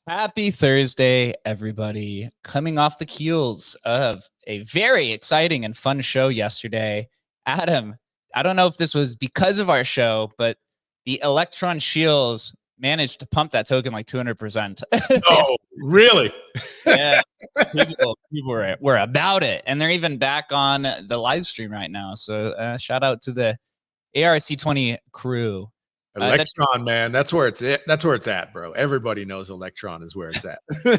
Happy Thursday, everybody. Coming off the heels of a very exciting and fun show yesterday. Adam, I don't know if this was because of our show, but the Electron Shields managed to pump that token like 200%. Oh, really? Yeah. People were about it. And they're even back on the live stream right now. So shout out to the ARC20 crew. Electron, man, that's where it's at. That's where it's at, bro. Everybody knows Electron is where it's at. You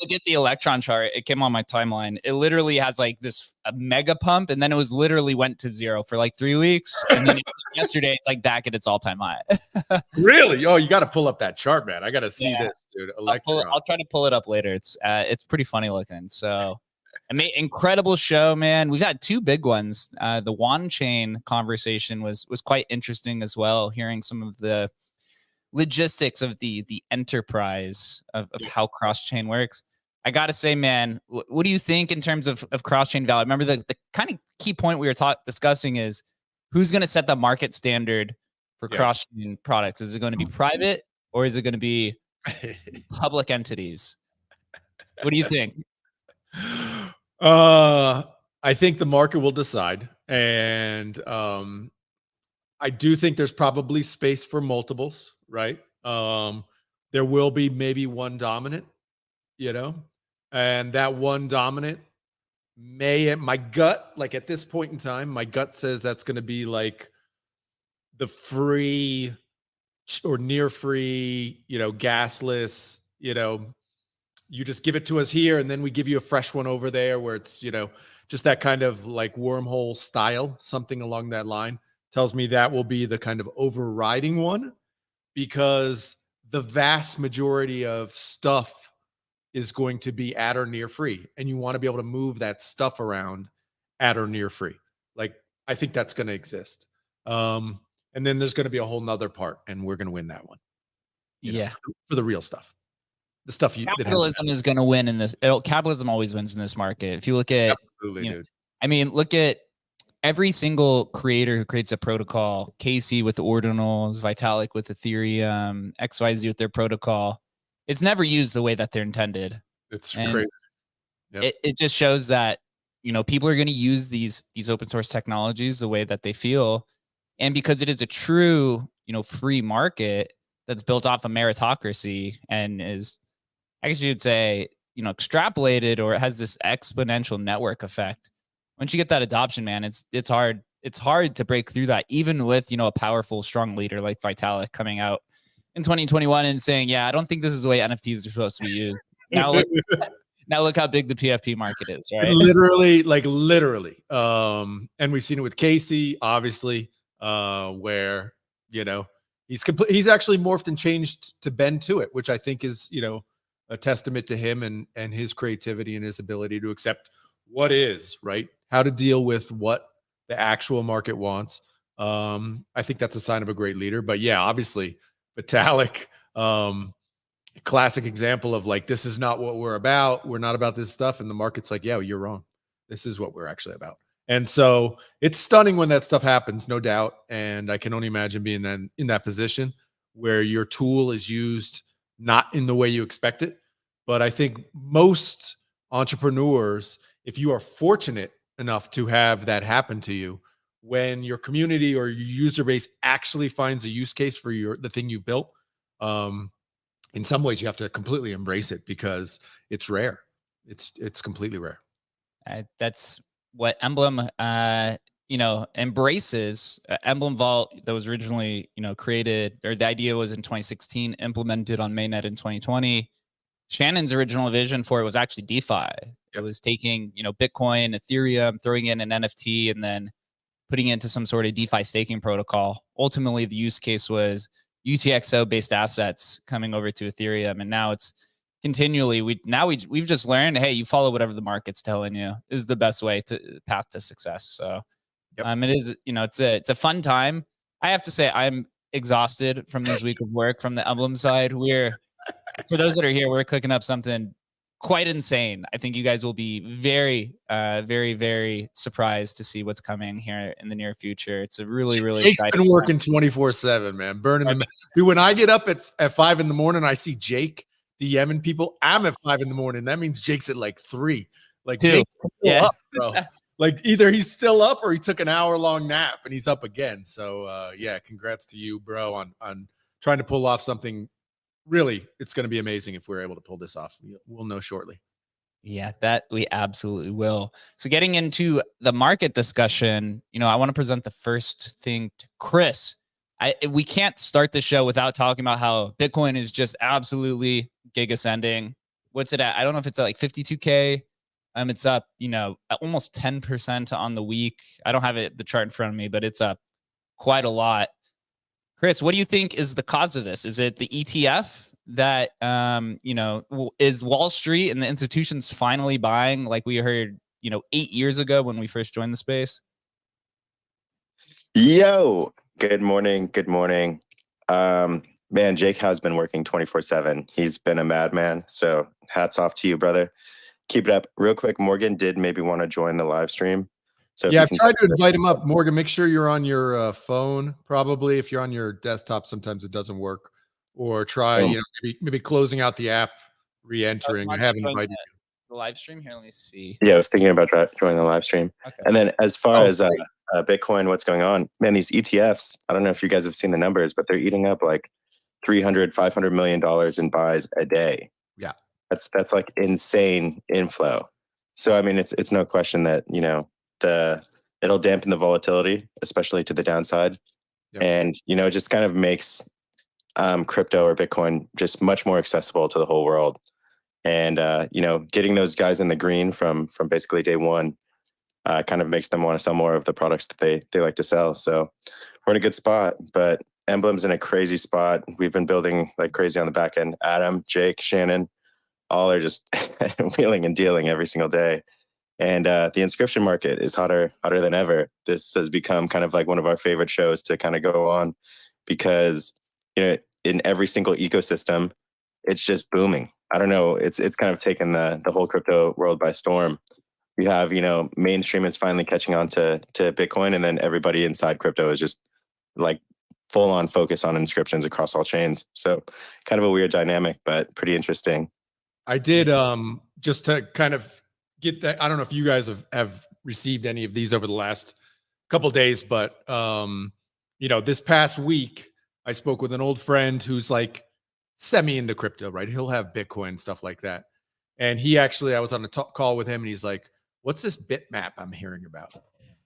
look at the Electron chart, it came on my timeline. It literally has like this a mega pump, and then it was literally went to zero for like 3 weeks. And then yesterday, it's like back at its all-time high. Really? Oh, you got to pull up that chart, man. I got to see this, dude. Electron. I'll try to pull it up later. It's pretty funny looking. So, incredible show, man. We've had 2 big ones. The Wan Chain conversation was quite interesting as well. Hearing some of the logistics of the enterprise of how cross-chain works. I gotta say, man, what do you think in terms of cross-chain value? Remember the kind of key point we were discussing is who's going to set the market standard for cross-chain products? Is it going to be private or is it going to be public entities? What do you think? I think the market will decide, and I do think there's probably space for multiples, right? There will be maybe one dominant, and that one dominant my gut, like at this point in time, my gut says that's going to be like the free or near free, gasless, you just give it to us here and then we give you a fresh one over there where it's, just that kind of like wormhole style, something along that line. Tells me that will be the kind of overriding one, because the vast majority of stuff is going to be at or near free. And you want to be able to move that stuff around at or near free. Like, I think that's going to exist. And then there's going to be a whole nother part, and we're going to win that one. For the real stuff. The stuff capitalism is going to win in this. Capitalism always wins in this market. If you look at, dude. Look at every single creator who creates a protocol. Casey with the ordinals, Vitalik with Ethereum, XYZ with their protocol. It's never used the way that they're intended. It's crazy. Yep. It just shows that people are going to use these open source technologies the way that they feel, and because it is a true free market that's built off of meritocracy and is, I guess you'd say, extrapolated, or it has this exponential network effect. Once you get that adoption, man, it's hard. It's hard to break through that, even with, a powerful, strong leader like Vitalik coming out in 2021 and saying, yeah, I don't think this is the way NFTs are supposed to be used. Now look how big the PFP market is, right? Literally. And we've seen it with Casey, obviously, where, he's actually morphed and changed to bend to it, which I think is, a testament to him and his creativity and his ability to accept what is, right? How to deal with what the actual market wants. I think that's a sign of a great leader. But yeah, obviously, Vitalik, classic example of like, this is not what we're about. We're not about this stuff. And the market's like, yeah, you're wrong. This is what we're actually about. And so it's stunning when that stuff happens, no doubt. And I can only imagine being then in that position where your tool is used not in the way you expect it. But I think most entrepreneurs, if you are fortunate enough to have that happen to you, when your community or your user base actually finds a use case for the thing you built, in some ways you have to completely embrace it, because it's rare. It's completely rare. That's what Emblem, embraces. Emblem Vault that was originally, created, or the idea was in 2016, implemented on mainnet in 2020. Shannon's original vision for it was actually DeFi. It Yep. was taking, Bitcoin, Ethereum, throwing in an NFT, and then putting it into some sort of DeFi staking protocol. Ultimately, the use case was UTXO based assets coming over to Ethereum, and now it's continually we've just learned, hey, you follow whatever the market's telling you is the best way to path to success. So Yep. it is, it's a fun time. I have to say I'm exhausted from this week of work from the Emblem side. For those that are here, we're cooking up something quite insane. I think you guys will be very, very, very surprised to see what's coming here in the near future. It's a really, really Jake's exciting been working 24/7, man, burning them. Dude, when I get up at 5 in the morning, I see Jake DMing people. I'm at 5 in the morning. That means Jake's at like 3. Like Jake's still up, bro. Like either he's still up or he took an hour-long nap and he's up again. So yeah, congrats to you, bro, on trying to pull off something. Really, it's going to be amazing if we're able to pull this off. We'll know shortly. Yeah, that we absolutely will. So getting into the market discussion, I want to present the first thing to Chris. We can't start the show without talking about how Bitcoin is just absolutely gig ascending. What's it at? I don't know if it's at like 52K. It's up, almost 10% on the week. I don't have the chart in front of me, but it's up quite a lot. Chris, what do you think is the cause of this? Is it the ETF that, is Wall Street and the institutions finally buying, like we heard, 8 years ago when we first joined the space? Yo, good morning. Good morning. Man, Jake has been working 24/7. He's been a madman. So hats off to you, brother. Keep it up. Real quick, Morgan did maybe want to join the live stream. So yeah, I've tried to invite him up. Morgan, make sure you're on your phone. Probably if you're on your desktop, sometimes it doesn't work. Or try, maybe closing out the app, re-entering. I haven't invited you. The live stream here. Let me see. Yeah, I was thinking about joining the live stream. Okay. And then as far as Bitcoin, what's going on? Man, these ETFs, I don't know if you guys have seen the numbers, but they're eating up like $300-500 million in buys a day. Yeah. That's like insane inflow. So I mean, it's no question that, it'll dampen the volatility, especially to the downside. Yep. And, it just kind of makes crypto or Bitcoin just much more accessible to the whole world. And, getting those guys in the green from basically day one kind of makes them want to sell more of the products that they like to sell. So we're in a good spot, but Emblem's in a crazy spot. We've been building like crazy on the back end. Adam, Jake, Shannon, all are just wheeling and dealing every single day. And the inscription market is hotter than ever. This has become kind of like one of our favorite shows to kind of go on because, in every single ecosystem, it's just booming. I don't know. It's kind of taken the whole crypto world by storm. You have, mainstream is finally catching on to Bitcoin, and then everybody inside crypto is just like full on focus on inscriptions across all chains. So kind of a weird dynamic, but pretty interesting. I did just to kind of get that. I don't know if you guys have received any of these over the last couple of days, but this past week I spoke with an old friend who's like semi into crypto, right? He'll have Bitcoin, stuff like that. And I was on a call with him and he's like, what's this bitmap I'm hearing about?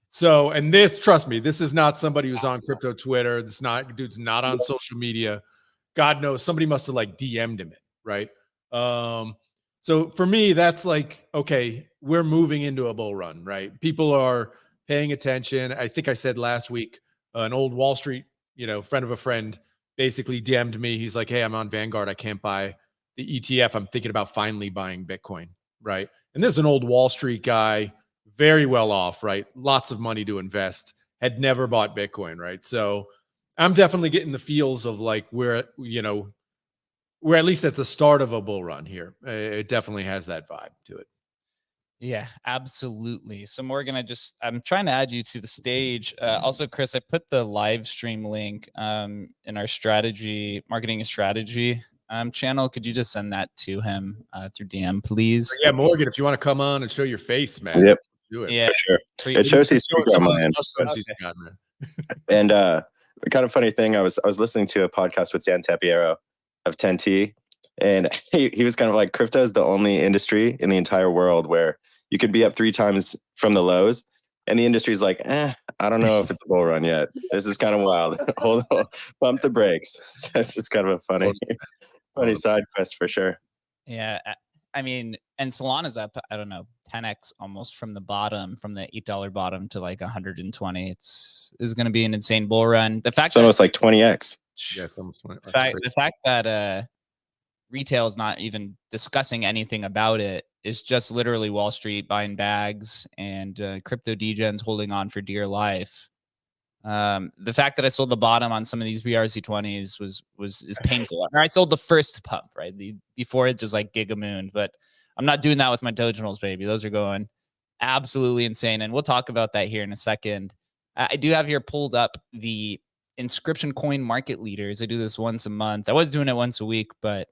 So, and trust me, this is not somebody who's on crypto Twitter. Dude's not on social media. God knows somebody must have like DM'd him it, right? So for me, that's like, okay, we're moving into a bull run, right? People are paying attention. I think I said last week, an old Wall Street, friend of a friend basically DM'd me. He's like, hey, I'm on Vanguard. I can't buy the ETF. I'm thinking about finally buying Bitcoin, right? And this is an old Wall Street guy, very well off, right? Lots of money to invest, had never bought Bitcoin, right? So I'm definitely getting the feels of like we're at least at the start of a bull run here. It definitely has that vibe to it. Yeah, absolutely. So Morgan, I'm trying to add you to the stage. Also, Chris, I put the live stream link in our marketing and strategy channel. Could you just send that to him through DM, please? Yeah, Morgan, if you want to come on and show your face, man. Yep. Do it. Yeah, for sure. It shows he's super on my end. And a kind of funny thing, I was listening to a podcast with Dan Tapiero of 10T, and he was kind of like, crypto is the only industry in the entire world where you could be up 3 times from the lows, and the industry's like, I don't know if it's a bull run yet. This is kind of wild. Hold on, pump the brakes. So it's just kind of a funny side quest for sure. Yeah, I mean, and Solana's up, I don't know, 10x almost from the bottom, from the $8 bottom to like 120. This is going to be an insane bull run. The fact it's almost like 20x. Yeah, it's almost 20. The fact that retail is not even discussing anything about it is just literally Wall Street buying bags and crypto degens holding on for dear life. The fact that I sold the bottom on some of these BRC20s is painful. Or I sold the first pump, right? Before it just like gigamooned, but I'm not doing that with my Doginals, baby. Those are going absolutely insane. And we'll talk about that here in a second. I do have here pulled up the inscription coin market leaders. I do this once a month. I was doing it once a week, but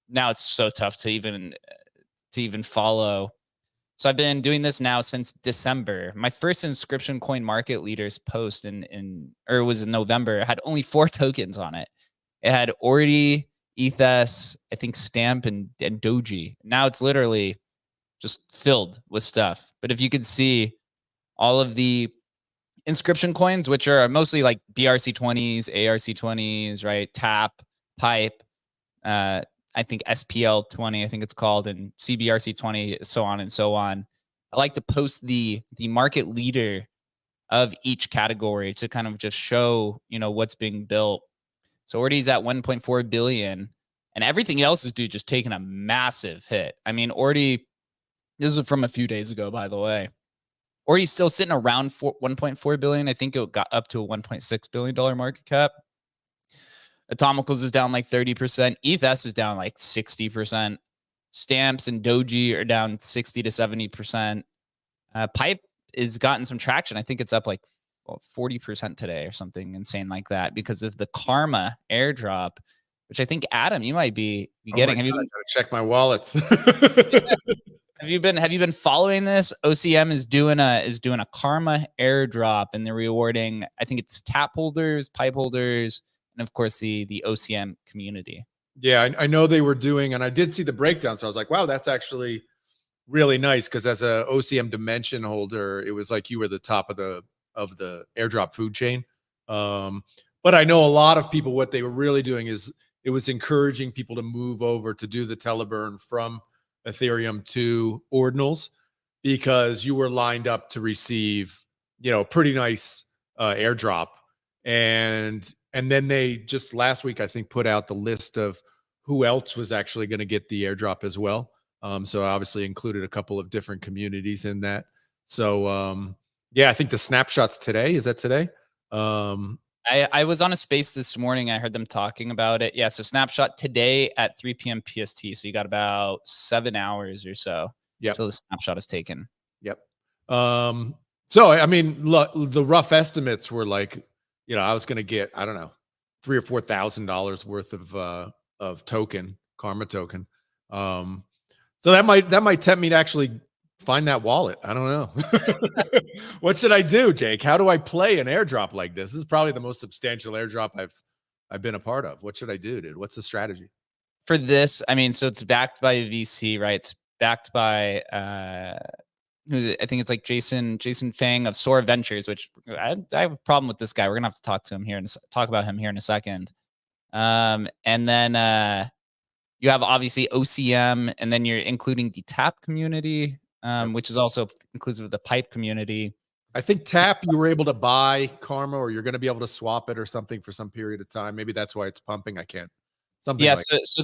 now it's so tough to even follow. So I've been doing this now since December. My first inscription coin market leaders post or it was in November. It had only 4 tokens on it. It had Ordi, Ethos, I think Stamp, and Doji. Now it's literally just filled with stuff. But if you could see all of the inscription coins, which are mostly like BRC20s, ARC20s, right? Tap, Pipe, I think SPL 20, I think it's called, and CBRC 20, so on and so on. I like to post the market leader of each category to kind of just show, what's being built. So Ordi's at 1.4 billion, and everything else is just taking a massive hit. I mean, Ordi, this is from a few days ago, by the way. Ordi's still sitting around 1.4 billion. I think it got up to a $1.6 billion market cap. Atomicals is down like 30%. Ethos is down like 60%. Stamps and Doji are down 60 to 70%. Pipe is gotten some traction. I think it's up like 40% today or something insane like that because of the Karma airdrop, which I think, Adam, you might be getting. Have you been check my wallets? Have you been following this? OCM is doing a Karma airdrop, and they're rewarding, I think it's tap holders, pipe holders, and of course the OCM community. Yeah, I know they were doing, and I did see the breakdown, so I was like, wow, that's actually really nice, because as a OCM dimension holder, it was like you were the top of the airdrop food chain. But I know a lot of people, what they were really doing is it was encouraging people to move over to do the teleburn from Ethereum to ordinals, because you were lined up to receive, pretty nice airdrop. And then they just last week, I think, put out the list of who else was actually going to get the airdrop as well. So obviously included a couple of different communities in that. So yeah, I think the snapshots today, is that today? I was on a space this morning. I heard them talking about it. Yeah. So snapshot today at 3 p.m. PST. So you got about 7 hours or so until the snapshot is taken. Yep. So, I mean, look, the rough estimates were like, I was going to get, I don't know, $3,000 or $4,000 worth of token, Karma token. So that might tempt me to actually find that wallet. I don't know. What should I do, Jake? How do I play an airdrop like this? This is probably the most substantial airdrop I've been a part of. What should I do, dude? What's the strategy for this? I mean, so it's backed by a VC, right? It's backed by I think it's like Jason Fang of Sora Ventures, which I have a problem with this guy. We're gonna have to talk about him here in a second. And then you have obviously OCM, and then you're including the Tap community, which is also inclusive of the Pipe community. I think Tap, you were able to buy Karma, or you're going to be able to swap it or something for some period of time. Maybe that's why it's pumping. I can't. Something. Yeah. Like so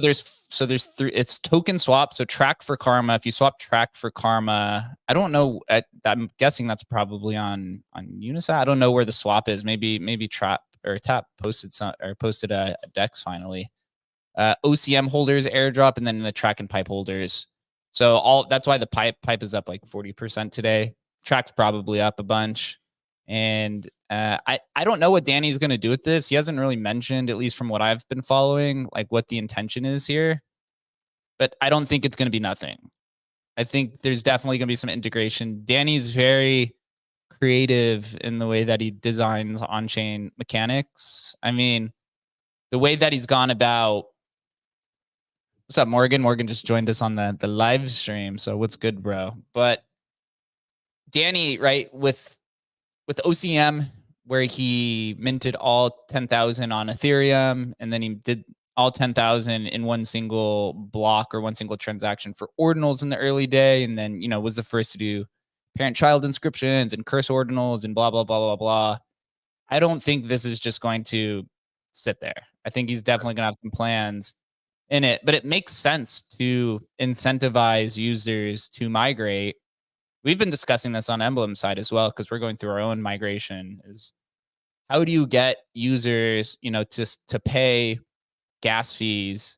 there's 3. It's token swap. So track for Karma. If you swap track for Karma, I don't know. I'm guessing that's probably on Unisat. I don't know where the swap is. Maybe Tap posted a DEX finally. OCM holders airdrop, and then the track and pipe holders. So that's why the pipe is up like 40% today. Track's probably up a bunch. And I don't know what Danny's going to do with this. He hasn't really mentioned, at least from what I've been following, like what the intention is here. But I don't think it's going to be nothing. I think there's definitely going to be some integration. Danny's very creative in the way that he designs on-chain mechanics. I mean, the way that he's gone about. What's up, Morgan? Morgan just joined us on the live stream. So what's good, bro? But Danny, right, with OCM, where he minted all 10,000 on Ethereum, and then he did all 10,000 in one single block or one single transaction for ordinals in the early day, and then, was the first to do parent-child inscriptions and curse ordinals and blah, blah, blah, blah, blah. I don't think this is just going to sit there. I think he's definitely going to have some plans in it, but it makes sense to incentivize users to migrate. We've been discussing this on Emblem side as well, because we're going through our own migration. Is how do you get users, to pay gas fees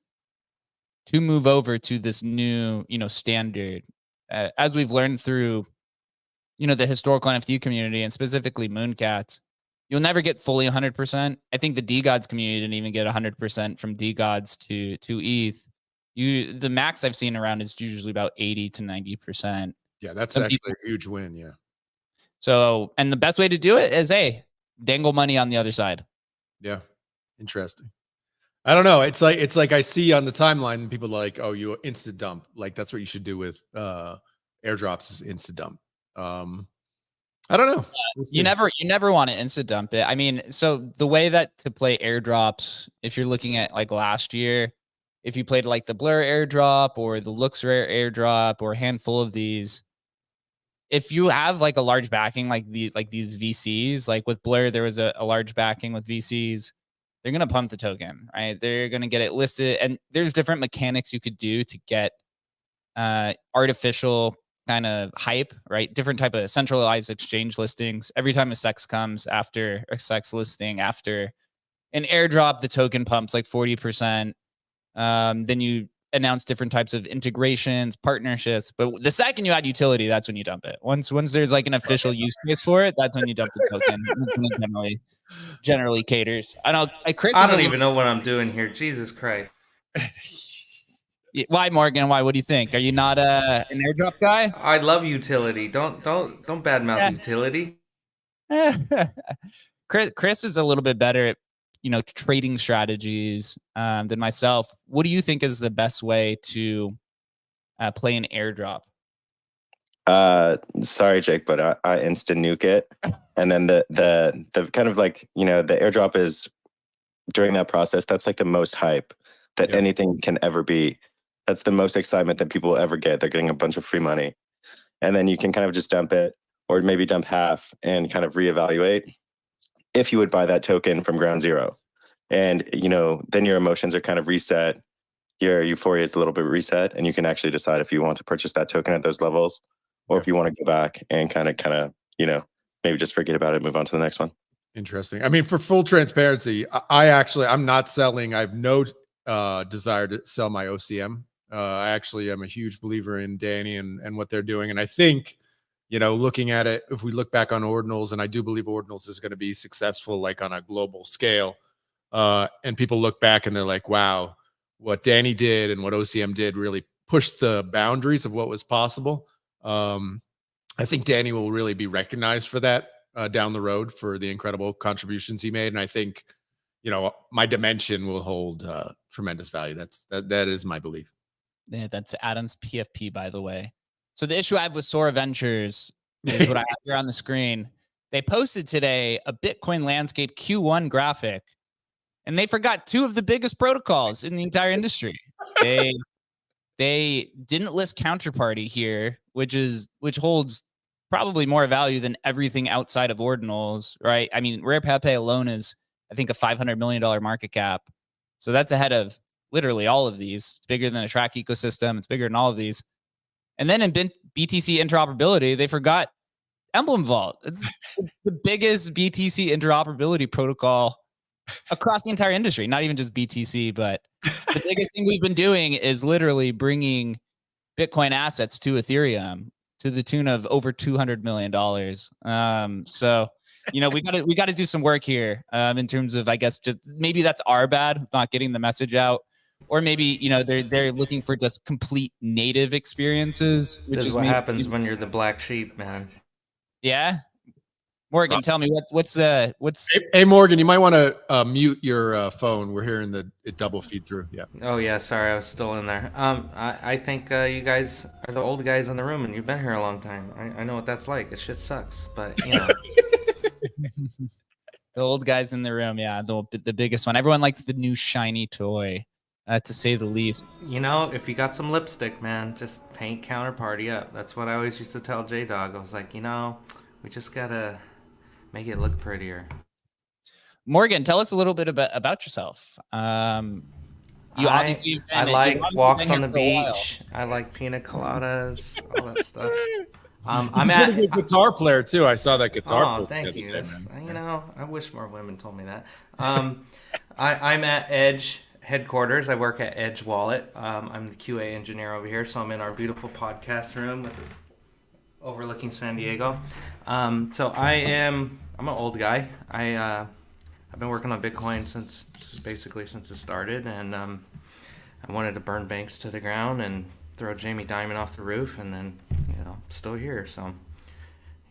to move over to this new, standard? As we've learned through, the historical NFT community and specifically Mooncats, you'll never get fully 100%. I think the DGods community didn't even get 100% from DGods to ETH. The max I've seen around is usually about 80 to 90%. Yeah, that's actually a huge win. Yeah. So, and the best way to do it is, hey, dangle money on the other side. Yeah. Interesting. I don't know. It's like I see on the timeline people like, oh, you instant dump. Like that's what you should do with airdrops is instant dump. I don't know. We'll you never want to instant dump it. I mean, so the way that to play airdrops, if you're looking at like last year, if you played like the Blur airdrop or the Looks Rare airdrop or a handful of these, if you have like a large backing, like these VCs, like with Blur, there was a large backing with VCs. They're going to pump the token, right? They're going to get it listed. And there's different mechanics you could do to get artificial kind of hype, right? Different type of centralized exchange listings. Every time a sex comes after a sex listing, after an airdrop, the token pumps like 40%. Then you announce different types of integrations, partnerships. But the second you add utility, that's when you dump it. Once there's like an official use case for it, that's when you dump the token. Generally caters. I don't even know what I'm doing here. Jesus Christ. Why, Morgan? Why? What do you think? Are you not an airdrop guy? I love utility. Don't badmouth utility. Chris is a little bit better at trading strategies than myself. What do you think is the best way to play an airdrop? Sorry, Jake, but I instant nuke it, and then the kind of like the airdrop is during that process. That's like the most hype that anything can ever be. That's the most excitement that people will ever get. They're getting a bunch of free money, and then you can kind of just dump it, or maybe dump half and kind of reevaluate if you would buy that token from ground zero. And then your emotions are kind of reset. Your euphoria is a little bit reset, and you can actually decide if you want to purchase that token at those levels, or if you want to go back and kind of maybe just forget about it, move on to the next one. Interesting. I mean, for full transparency, I'm not selling. I have no desire to sell my OCM. I actually am a huge believer in Danny and what they're doing. And I think, looking at it, if we look back on ordinals, and I do believe ordinals is going to be successful, like on a global scale, and people look back and they're like, wow, what Danny did and what OCM did really pushed the boundaries of what was possible. I think Danny will really be recognized for that down the road for the incredible contributions he made. And I think, my dimension will hold tremendous value. That is my belief. Yeah, that's Adam's PFP, by the way. So the issue I have with Sora Ventures is what I have here on the screen. They posted today a Bitcoin landscape Q1 graphic, and they forgot two of the biggest protocols in the entire industry. They didn't list Counterparty here, which holds probably more value than everything outside of ordinals, right? I mean, Rare Pepe alone is, I think, a $500 million market cap. So that's ahead of literally all of these. It's bigger than a track ecosystem. It's bigger than all of these. And then in BTC interoperability, they forgot Emblem Vault. It's the biggest BTC interoperability protocol across the entire industry, not even just BTC, but the biggest thing we've been doing is literally bringing Bitcoin assets to Ethereum to the tune of over $200 million. So, we got to do some work here in terms of, I guess, just maybe that's our bad, not getting the message out. Or maybe, they're looking for just complete native experiences. This is what happens when you're the black sheep, man. Yeah. Morgan, tell me what's Hey, Morgan, you might want to mute your phone. We're hearing it double feed through. Yeah. Oh yeah, sorry, I was still in there. I think you guys are the old guys in the room, and you've been here a long time. I know what that's like. It shit sucks, but you know. the old guys in the room. Yeah, the biggest one. Everyone likes the new shiny toy, to say the least. You know, if you got some lipstick, man, just paint Counterparty up. That's what I always used to tell J Dog. I was like, you know, we just gotta make it look prettier. Morgan, tell us a little bit about yourself. You obviously I like walks on the beach. I like pina coladas, all that stuff. I'm a pretty good guitar player too. I saw that guitar. Oh, thank you. You know, I wish more women told me that. I'm at Edge headquarters. I work at Edge Wallet. I'm the QA engineer over here, so I'm in our beautiful podcast room overlooking San Diego. So I'm an old guy. I've been working on Bitcoin since it started, and I wanted to burn banks to the ground and throw Jamie Dimon off the roof, and then still here. So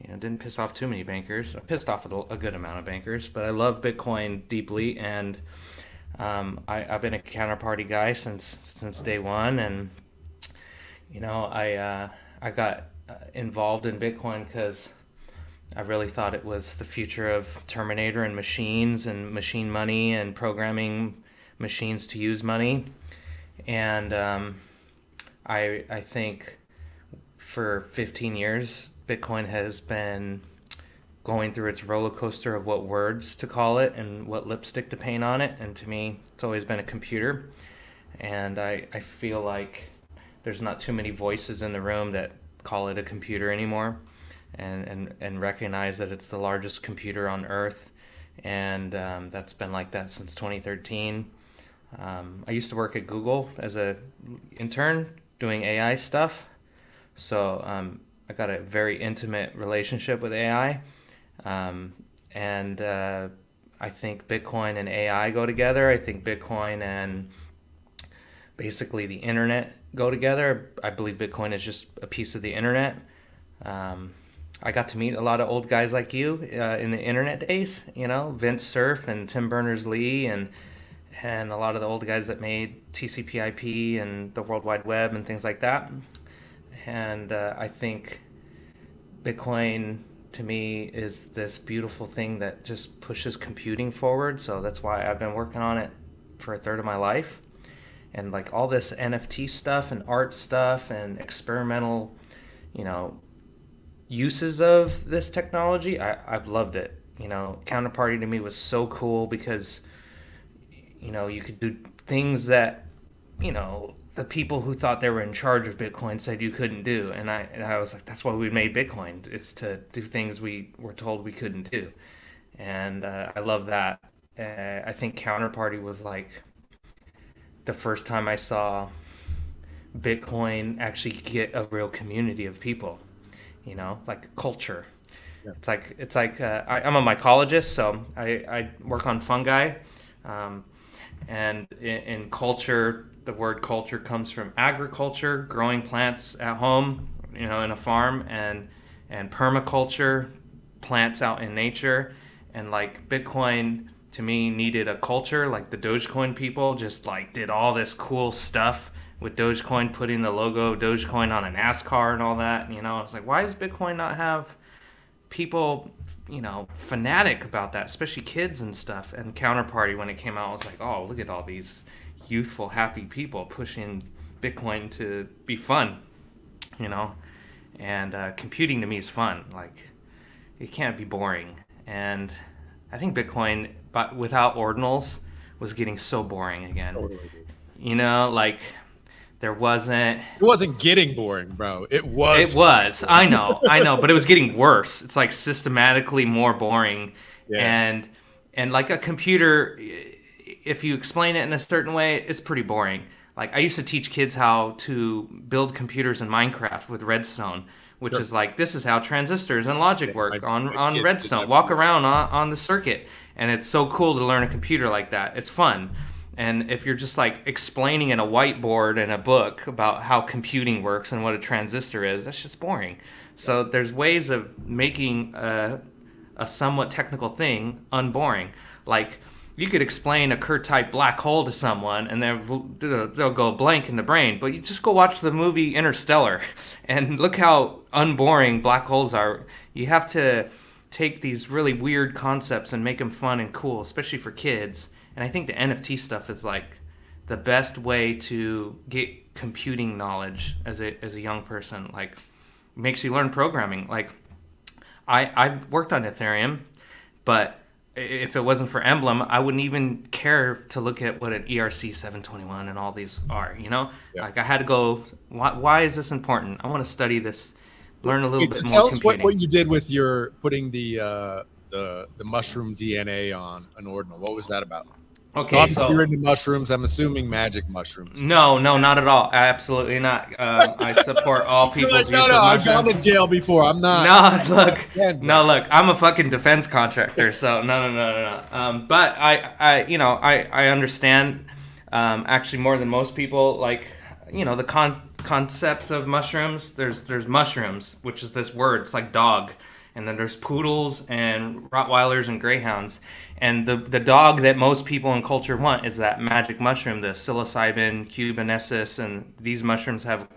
didn't piss off too many bankers. I pissed off a good amount of bankers, but I love Bitcoin deeply, and I've been a Counterparty guy since day one, and I got involved in Bitcoin because I really thought it was the future of Terminator and machines and machine money and programming machines to use money. And I think for 15 years, Bitcoin has been going through its roller coaster of what words to call it and what lipstick to paint on it. And to me, it's always been a computer. And I feel like there's not too many voices in the room that call it a computer anymore. And recognize that it's the largest computer on Earth, and that's been like that since 2013. I used to work at Google as an intern doing AI stuff, so I got a very intimate relationship with AI, and I think Bitcoin and AI go together. I think Bitcoin and basically the internet go together. I believe Bitcoin is just a piece of the internet. I got to meet a lot of old guys like you in the internet days, Vince Cerf and Tim Berners-Lee and a lot of the old guys that made TCP/IP and the World Wide Web and things like that. And I think Bitcoin, to me, is this beautiful thing that just pushes computing forward. So that's why I've been working on it for a third of my life. And like all this NFT stuff and art stuff and experimental, uses of this technology, I've loved it. Counterparty to me was so cool because, you could do things that, the people who thought they were in charge of Bitcoin said you couldn't do. And I was like, that's why we made Bitcoin, is to do things we were told we couldn't do. And I love that. I think Counterparty was like the first time I saw Bitcoin actually get a real community of people. Like culture. Yeah. It's like I'm a mycologist, so I work on fungi, and in culture, the word culture comes from agriculture, growing plants at home, in a farm, and permaculture, plants out in nature, and like Bitcoin to me needed a culture. Like the Dogecoin people just like did all this cool stuff with Dogecoin, putting the logo of Dogecoin on a NASCAR and all that. It's like, why does Bitcoin not have people, fanatic about that, especially kids and stuff? And Counterparty, when it came out, was like, oh, look at all these youthful, happy people pushing Bitcoin to be fun, And computing to me is fun. Like, it can't be boring. And I think Bitcoin, but without ordinals, was getting so boring again. Totally. It wasn't getting boring, bro. It was. I know, but it was getting worse. It's like systematically more boring. Yeah. And like a computer, if you explain it in a certain way, it's pretty boring. Like I used to teach kids how to build computers in Minecraft with redstone, which is like, this is how transistors and logic work on redstone. Walk around on the circuit. And it's so cool to learn a computer like that. It's fun. And if you're just like explaining in a whiteboard in a book about how computing works and what a transistor is, that's just boring. So there's ways of making a a somewhat technical thing unboring. Like, you could explain a Kerr-type black hole to someone and they'll go blank in the brain, but you just go watch the movie Interstellar and look how unboring black holes are. You have to take these really weird concepts and make them fun and cool, especially for kids. And I think the NFT stuff is like the best way to get computing knowledge as a young person. Like, makes you learn programming. Like, I've worked on Ethereum, but if it wasn't for Emblem, I wouldn't even care to look at what an ERC 721 and all these are, you know? Yeah. Like, I had to go, why is this important? I want to study this, learn a little bit more computing. Tell us what you did with your putting the mushroom DNA on an ordinal. What was that about? Okay, obviously you're into mushrooms. I'm assuming magic mushrooms. No, not at all. Absolutely not. I support all people's use of mushrooms. I've gone to jail before. I'm not. No, look. I'm a fucking defense contractor, so no. But I understand. Actually, more than most people, like, you know, the concepts of mushrooms. There's mushrooms, which is this word. It's like dog. And then there's poodles and Rottweilers and greyhounds. And the dog that most people in culture want is that magic mushroom, the psilocybin cubanesis. And these mushrooms have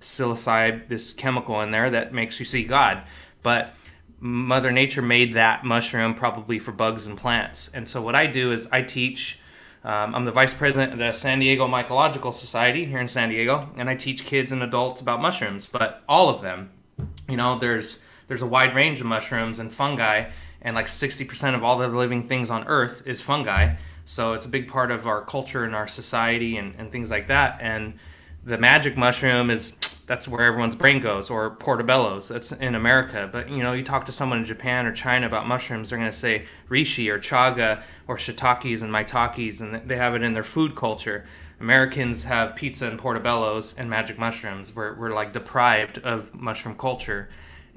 psilocybe, this chemical in there that makes you see God. But Mother Nature made that mushroom probably for bugs and plants. And so what I do is I teach. I'm the vice president of the San Diego Mycological Society here in San Diego. And I teach kids and adults about mushrooms. But all of them, you know, there's a wide range of mushrooms and fungi, and like 60% of all the living things on Earth is fungi. So it's a big part of our culture and our society and things like that. And the magic mushroom that's where everyone's brain goes, or portobellos. That's in America. But, you know, you talk to someone in Japan or China about mushrooms, they're going to say reishi or chaga or shiitakes and maitakes, and they have it in their food culture. Americans have pizza and portobellos and magic mushrooms. We're like deprived of mushroom culture.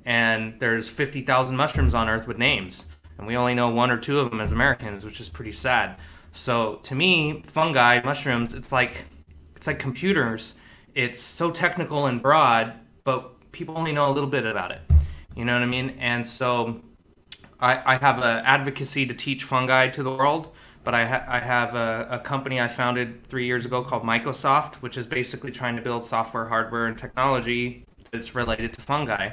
And there's 50,000 mushrooms on Earth with names, and we only know one or two of them as Americans, which is pretty sad. So to me, fungi, mushrooms, it's like computers. It's so technical and broad, but people only know a little bit about it. You know what I mean? And so I have an advocacy to teach fungi to the world, but I have a company I founded 3 years ago called Microsoft, which is basically trying to build software, hardware, and technology that's related to fungi.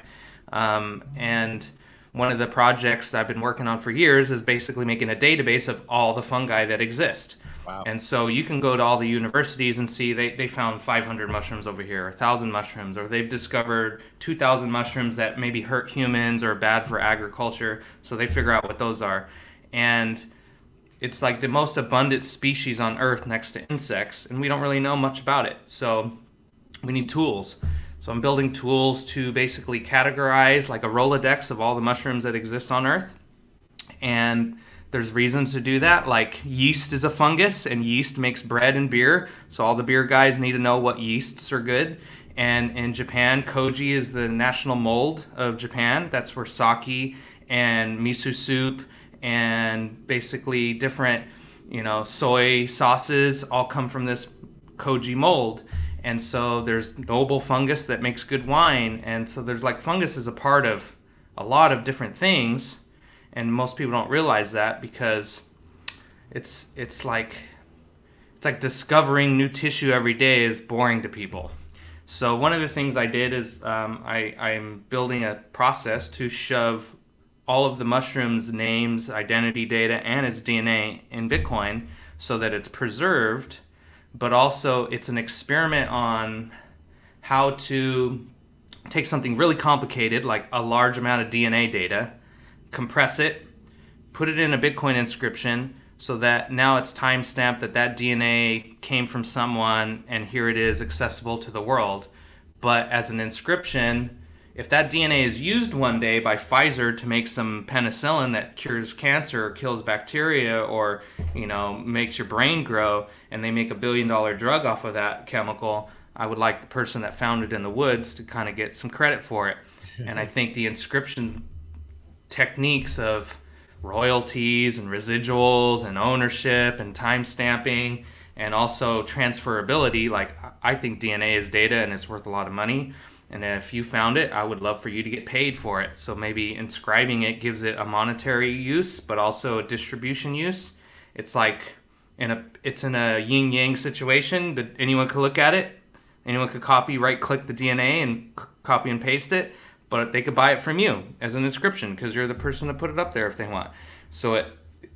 And one of the projects I've been working on for years is basically making a database of all the fungi that exist. Wow. And so you can go to all the universities and see they found 500 mushrooms over here, 1,000 mushrooms, or they've discovered 2,000 mushrooms that maybe hurt humans or are bad for agriculture. So they figure out what those are. And it's like the most abundant species on Earth next to insects, and we don't really know much about it. So we need tools. So I'm building tools to basically categorize like a Rolodex of all the mushrooms that exist on Earth. And there's reasons to do that, like yeast is a fungus, and yeast makes bread and beer. So all the beer guys need to know what yeasts are good. And in Japan, koji is the national mold of Japan. That's where sake and miso soup and basically different, you know, soy sauces all come from this koji mold. And so there's noble fungus that makes good wine. And so there's like fungus is a part of a lot of different things. And most people don't realize that because it's like discovering new tissue every day is boring to people. So one of the things I did is I'm building a process to shove all of the mushrooms' names, identity data, and its DNA in Bitcoin so that it's preserved. But also it's an experiment on how to take something really complicated, like a large amount of DNA data, compress it, put it in a Bitcoin inscription so that now it's time-stamped that DNA came from someone and here it is accessible to the world. But as an inscription, if that DNA is used one day by Pfizer to make some penicillin that cures cancer or kills bacteria or, you know, makes your brain grow, and they make $1 billion drug off of that chemical, I would like the person that found it in the woods to kind of get some credit for it. And I think the inscription techniques of royalties and residuals and ownership and time stamping and also transferability, like I think DNA is data and it's worth a lot of money. And if you found it, I would love for you to get paid for it. So maybe inscribing it gives it a monetary use, but also a distribution use. It's like it's in a yin yang situation that anyone could look at it, anyone could right click the DNA and copy and paste it, but they could buy it from you as an inscription because you're the person to put it up there if they want. So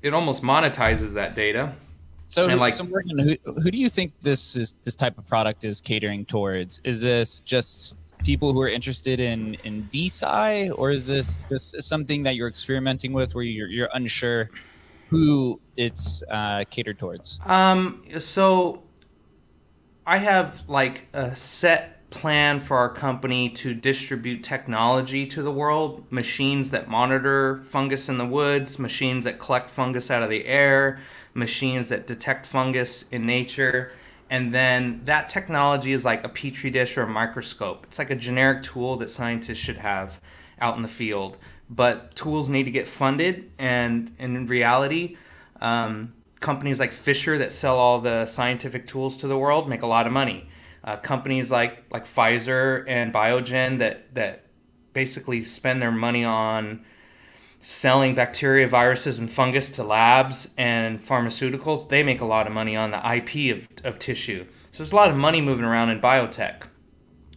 it almost monetizes that data. So, Morgan, who do you think this type of product is catering towards? Is this just people who are interested in DeSci, or is this something that you're experimenting with where you're unsure who it's catered towards? So I have like a set plan for our company to distribute technology to the world, machines that monitor fungus in the woods, machines that collect fungus out of the air, machines that detect fungus in nature. And then that technology is like a petri dish or a microscope. It's like a generic tool that scientists should have out in the field. But tools need to get funded, and in reality, companies like Fisher that sell all the scientific tools to the world make a lot of money. Companies like Pfizer and Biogen that basically spend their money on selling bacteria, viruses, and fungus to labs and pharmaceuticals, they make a lot of money on the IP of tissue. So there's a lot of money moving around in biotech.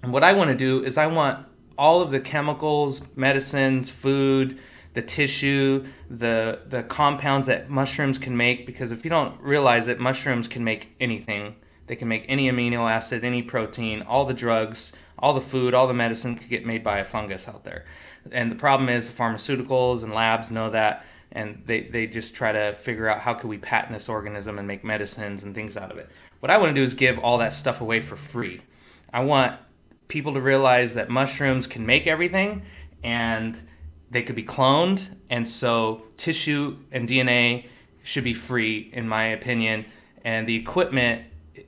And what I want to do is I want all of the chemicals, medicines, food, the tissue, the compounds that mushrooms can make, because if you don't realize it, mushrooms can make anything. They can make any amino acid, any protein, all the drugs, all the food, all the medicine could get made by a fungus out there. And the problem is pharmaceuticals and labs know that, and they just try to figure out how can we patent this organism and make medicines and things out of it. What I want to do is give all that stuff away for free. I want people to realize that mushrooms can make everything, and they could be cloned, and so tissue and DNA should be free, in my opinion, and the equipment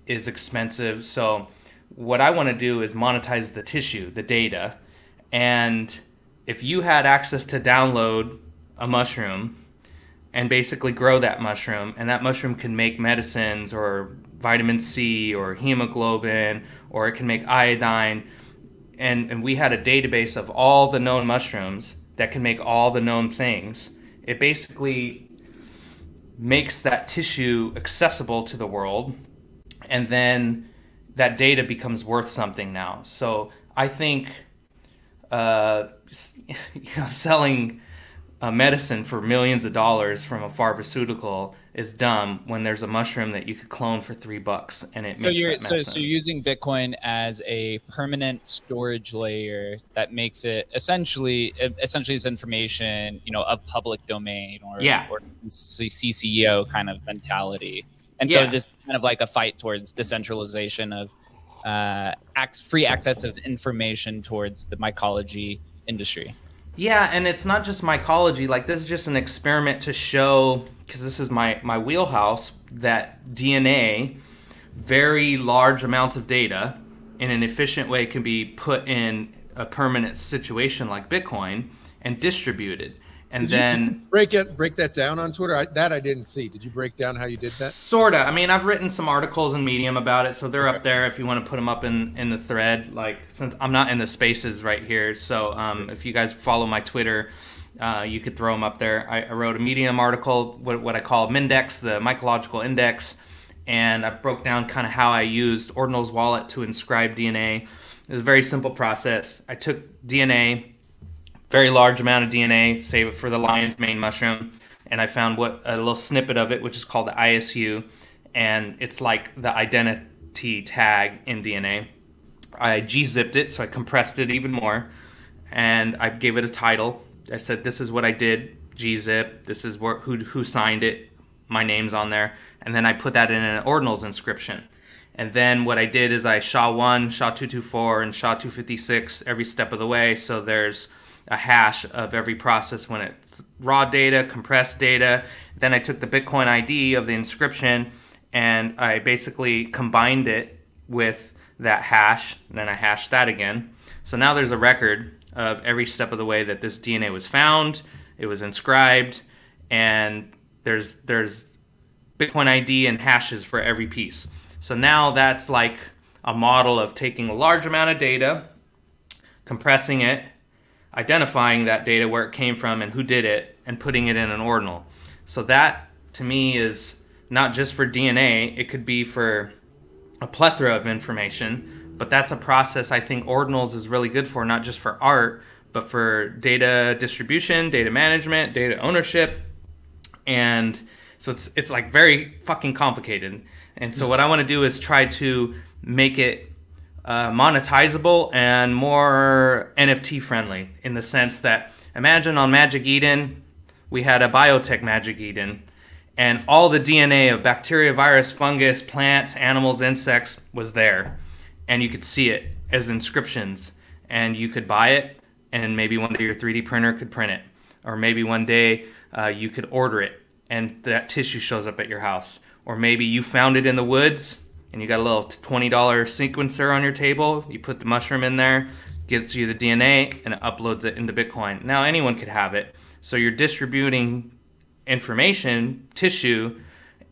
is expensive. So what I want to do is monetize the tissue, the data, and if you had access to download a mushroom and basically grow that mushroom, and that mushroom can make medicines or vitamin C or hemoglobin, or it can make iodine, and we had a database of all the known mushrooms that can make all the known things, it basically makes that tissue accessible to the world, and then that data becomes worth something now. So I think selling a medicine for millions of dollars from a pharmaceutical is dumb when there's a mushroom that you could clone for $3 and it makes that medicine. So you're using Bitcoin as a permanent storage layer that makes it essentially is information, of public domain or CCO kind of mentality. And so this is kind of like a fight towards decentralization of free access of information towards the mycology industry. Yeah, and it's not just mycology. Like, this is just an experiment to show, because this is my wheelhouse, that DNA, very large amounts of data, in an efficient way can be put in a permanent situation like Bitcoin and distributed. And did you break that down on Twitter? I didn't see. Did you break down how you did that? Sorta. I mean, I've written some articles in Medium about it, so they're up there if you want to put them up in the thread. Like, since I'm not in the spaces right here, so if you guys follow my Twitter, you could throw them up there. I wrote a Medium article, what I call Mindex, the mycological index, and I broke down kind of how I used Ordinal's wallet to inscribe DNA. It was a very simple process. I took DNA, very large amount of DNA, save it for the lion's mane mushroom, and I found a little snippet of it, which is called the ISU, and it's like the identity tag in DNA. I G-zipped it, so I compressed it even more, and I gave it a title. I said, this is what I did, G-zip, this is who signed it, my name's on there, and then I put that in an Ordinals inscription. And then what I did is I SHA-1, SHA-224, and SHA-256 every step of the way, so there's a hash of every process when it's raw data, compressed data. Then I took the Bitcoin ID of the inscription and I basically combined it with that hash. And then I hashed that again. So now there's a record of every step of the way that this DNA was found, it was inscribed, and there's Bitcoin ID and hashes for every piece. So now that's like a model of taking a large amount of data, compressing it, identifying that data, where it came from and who did it, and putting it in an ordinal. So that, to me, is not just for DNA. It could be for a plethora of information, but that's a process I think ordinals is really good for, not just for art, but for data distribution, data management, data ownership. And so it's like very fucking complicated. And so what I want to do is try to make it monetizable and more NFT friendly, in the sense that, imagine on Magic Eden, we had a biotech Magic Eden, and all the DNA of bacteria, virus, fungus, plants, animals, insects was there. And you could see it as inscriptions, and you could buy it, and maybe one day your 3D printer could print it. Or maybe one day you could order it, and that tissue shows up at your house. Or maybe you found it in the woods, and you got a little $20 sequencer on your table. You put the mushroom in there, gives you the DNA, and it uploads it into Bitcoin. Now anyone could have it. So you're distributing information, tissue,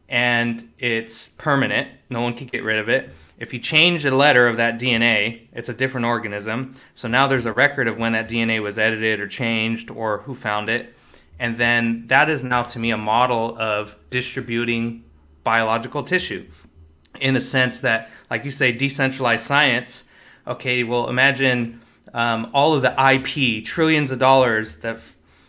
and it's permanent. No one can get rid of it. If you change a letter of that DNA, it's a different organism. So now there's a record of when that DNA was edited or changed, or who found it. And then that is now, to me, a model of distributing biological tissue, in a sense that, like you say, decentralized science. Okay, well, imagine all of the IP, trillions of dollars that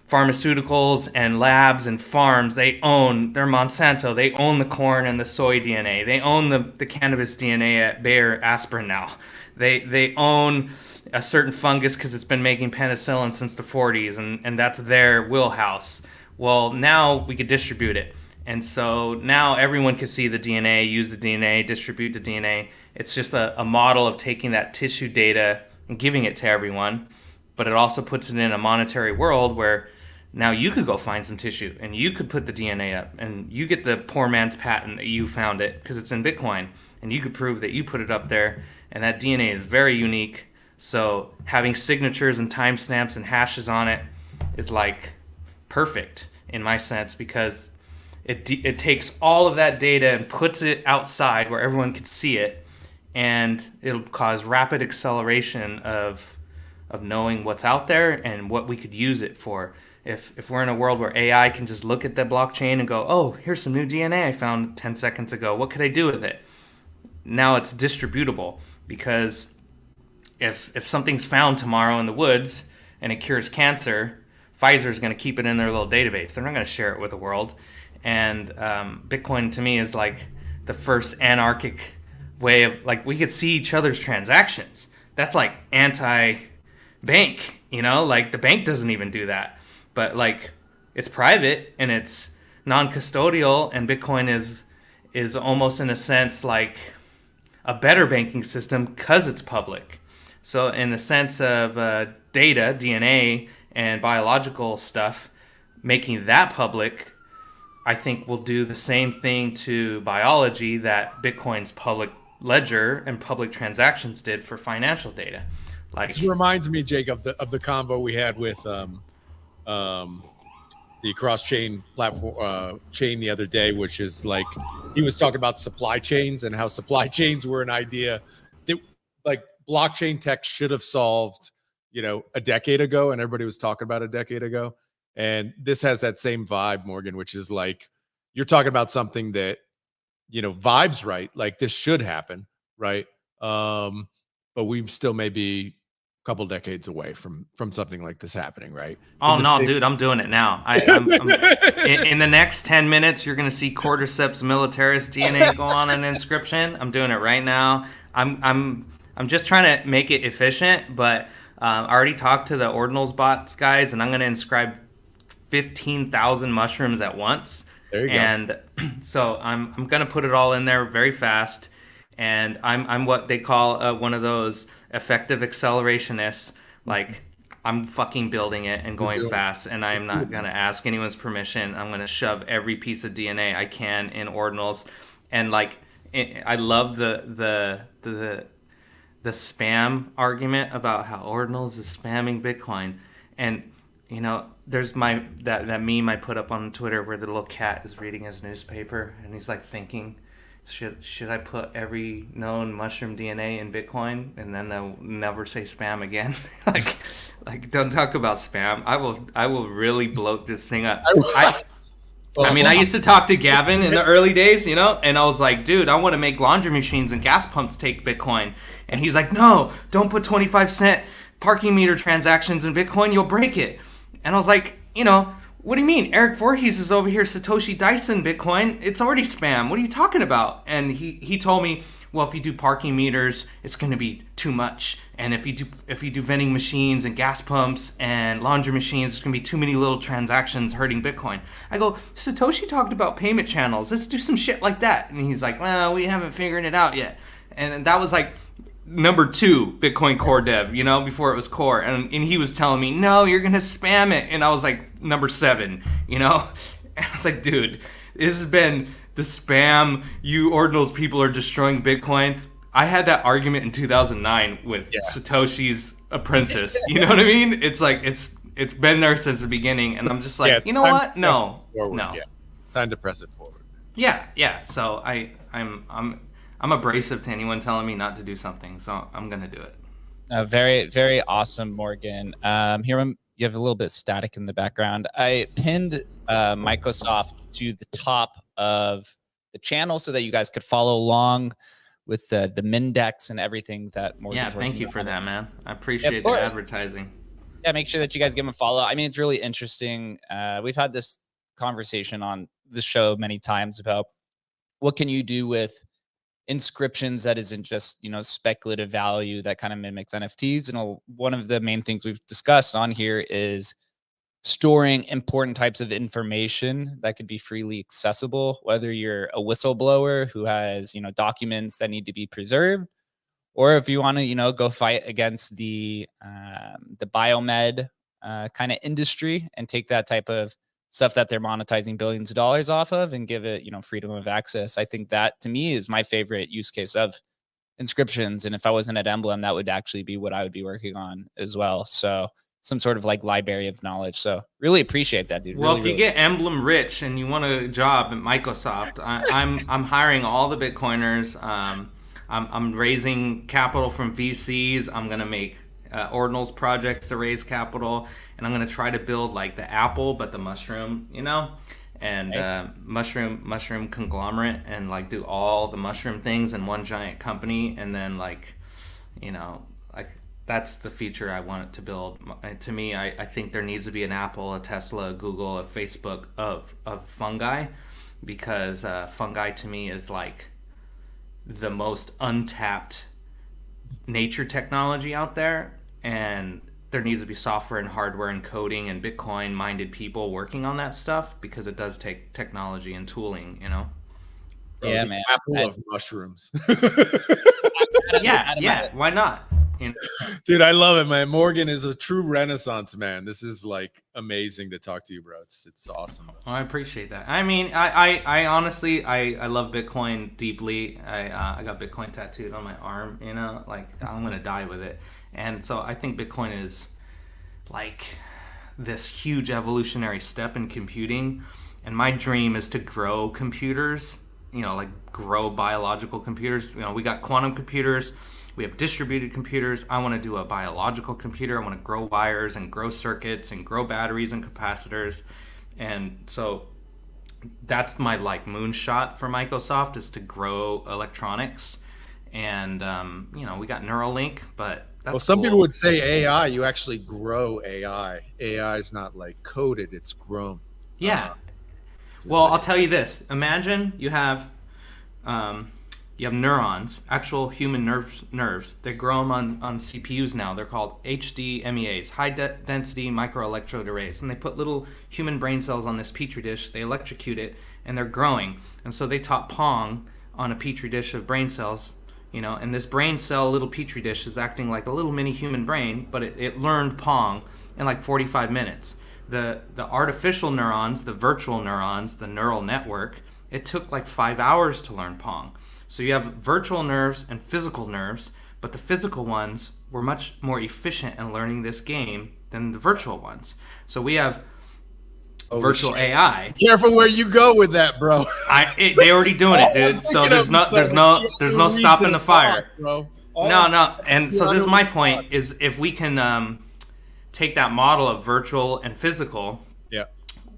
pharmaceuticals and labs and farms, they own. They're Monsanto. They own the corn and the soy DNA. They own the cannabis DNA at Bayer Aspirin now. They own a certain fungus because it's been making penicillin since the 40s, and that's their wheelhouse. Well, now we could distribute it. And so now everyone can see the DNA, use the DNA, distribute the DNA. It's just a model of taking that tissue data and giving it to everyone. But it also puts it in a monetary world where now you could go find some tissue and you could put the DNA up, and you get the poor man's patent that you found it because it's in Bitcoin, and you could prove that you put it up there, and that DNA is very unique. So having signatures and timestamps and hashes on it is like perfect in my sense, because it takes all of that data and puts it outside where everyone could see it, and it'll cause rapid acceleration of knowing what's out there and what we could use it for. If we're in a world where AI can just look at the blockchain and go, oh, here's some new DNA I found 10 seconds ago, what could I do with it? Now it's distributable, because if something's found tomorrow in the woods and it cures cancer, Pfizer's going to keep it in their little database. They're not going to share it with the world. And Bitcoin, to me, is like the first anarchic way of, like, we could see each other's transactions. That's like anti-bank, like the bank doesn't even do that. But like, it's private and it's non-custodial, and Bitcoin is almost, in a sense, like a better banking system because it's public. So in the sense of data, DNA, and biological stuff, making that public, I think will do the same thing to biology that Bitcoin's public ledger and public transactions did for financial data. Like, this reminds me, Jake, of the convo we had with the cross-chain platform chain the other day, which is like, he was talking about supply chains and how supply chains were an idea that like blockchain tech should have solved, a decade ago, and everybody was talking about a decade ago. And this has that same vibe, Morgan, which is like, you're talking about something that, vibes right. Like, this should happen, right? But we still may be a couple decades away from something like this happening, right? Oh no, dude, I'm doing it now. I'm in the next 10 minutes, you're gonna see Cordyceps militaris DNA go on an inscription. I'm doing it right now. I'm just trying to make it efficient, but I already talked to the ordinals bots guys, and I'm gonna inscribe 15,000 mushrooms at once. There you go. And so I'm gonna put it all in there very fast, and I'm what they call one of those effective accelerationists. Like, I'm fucking building it and going fast, and I'm not gonna ask anyone's permission. I'm gonna shove every piece of DNA I can in ordinals, and like, I love the spam argument about how ordinals is spamming Bitcoin. And there's that meme I put up on Twitter where the little cat is reading his newspaper and he's like thinking, should I put every known mushroom DNA in Bitcoin and then they'll never say spam again? like don't talk about spam. I will really bloat this thing up. I mean, I used to talk to Gavin in the early days, and I was like, dude, I want to make laundry machines and gas pumps take Bitcoin. And he's like, no, don't put 25-cent parking meter transactions in Bitcoin. You'll break it. And I was like, what do you mean? Eric Voorhees is over here, Satoshi Dyson Bitcoin. It's already spam. What are you talking about? And he told me, well, if you do parking meters, it's going to be too much. And if you do vending machines and gas pumps and laundry machines, it's going to be too many little transactions hurting Bitcoin. I go, Satoshi talked about payment channels. Let's do some shit like that. And he's like, well, we haven't figured it out yet. And that was like number 2 Bitcoin core dev, before it was core. And he was telling me, no, you're going to spam it. And I was like, number 7, And I was like, dude, this has been the spam. You ordinals people are destroying Bitcoin. I had that argument in 2009 with Satoshi's apprentice. You know what I mean? It's like, it's been there since the beginning. And I'm just like, you know what? No. Yeah. It's time to press it forward. Yeah. So I'm abrasive to anyone telling me not to do something, so I'm gonna do it. Very, very awesome, Morgan. Here you have a little bit static in the background. I pinned Microsoft to the top of the channel so that you guys could follow along with the Mindex and everything that Morgan's working on. Yeah, thank you for that, man. I appreciate the advertising. Yeah, make sure that you guys give him a follow. I mean, it's really interesting. We've had this conversation on the show many times about what can you do with inscriptions that isn't just speculative value that kind of mimics NFTs. And one of the main things we've discussed on here is storing important types of information that could be freely accessible, whether you're a whistleblower who has documents that need to be preserved, or if you want to go fight against the biomed kind of industry and take that type of stuff that they're monetizing billions of dollars off of and give it, freedom of access. I think that to me is my favorite use case of inscriptions. And if I wasn't at Emblem, that would actually be what I would be working on as well. So some sort of like library of knowledge. So really appreciate that, dude. Well, really, if you get Emblem rich and you want a job at Microsoft, I'm hiring all the Bitcoiners. I'm raising capital from VCs. I'm gonna make ordinals projects to raise capital, and I'm gonna try to build like the Apple, but the mushroom, and mushroom conglomerate, and like do all the mushroom things in one giant company, and then like that's the feature I want it to build. To me, I think there needs to be an Apple, a Tesla, a Google, a Facebook of fungi, because fungi to me is like the most untapped nature technology out there, and there needs to be software and hardware and coding and Bitcoin minded people working on that stuff, because it does take technology and tooling, Yeah, man. Apple of mushrooms. yeah. Why not? Dude, I love it, man. Morgan is a true Renaissance man. This is like amazing to talk to you, bro. It's awesome. Well, I appreciate that. I mean, I honestly, I love Bitcoin deeply. I got Bitcoin tattooed on my arm, like I'm gonna die with it. And so I think Bitcoin is like this huge evolutionary step in computing. And my dream is to grow computers, like grow biological computers. We got quantum computers. We have distributed computers. I want to do a biological computer. I want to grow wires and grow circuits and grow batteries and capacitors. And so that's my like moonshot for Microsoft, is to grow electronics. And, we got Neuralink, but that's some cool. people would say AI, you actually grow AI. AI is not like coded, it's grown. Yeah. Well, I'll tell you this. Imagine you have neurons, actual human nerves. They grow them on CPUs now. They're called HDMEAs, high-density microelectrode arrays. And they put little human brain cells on this petri dish. They electrocute it, and they're growing. And so they taught Pong on a petri dish of brain cells, and this brain cell little petri dish is acting like a little mini human brain, but it learned Pong in like 45 minutes. The artificial neurons, the virtual neurons, the neural network, it took like 5 hours to learn Pong. So you have virtual nerves and physical nerves, but the physical ones were much more efficient in learning this game than the virtual ones. So we have Holy virtual shit. AI. Careful where you go with that, bro. They already doing it, dude. So there's no stopping the fire. Bro. No. And so this is my Keanu point: is if we can take that model of virtual and physical, Yeah.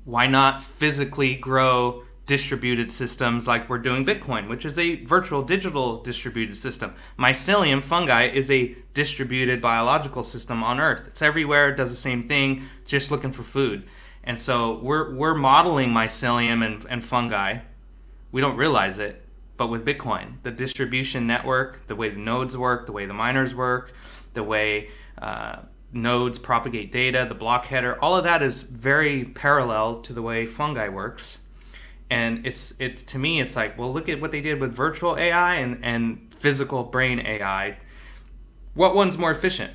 why not physically grow distributed systems like we're doing Bitcoin, which is a virtual digital distributed system. Mycelium fungi is a distributed biological system on Earth. It's everywhere, it does the same thing, just looking for food. And so we're modeling mycelium and fungi. We don't realize it, but with Bitcoin, the distribution network, the way the nodes work, the way the miners work, the way nodes propagate data, the block header, all of that is very parallel to the way fungi works. And it's to me, it's like, well, look at what they did with virtual AI and physical brain AI. What one's more efficient?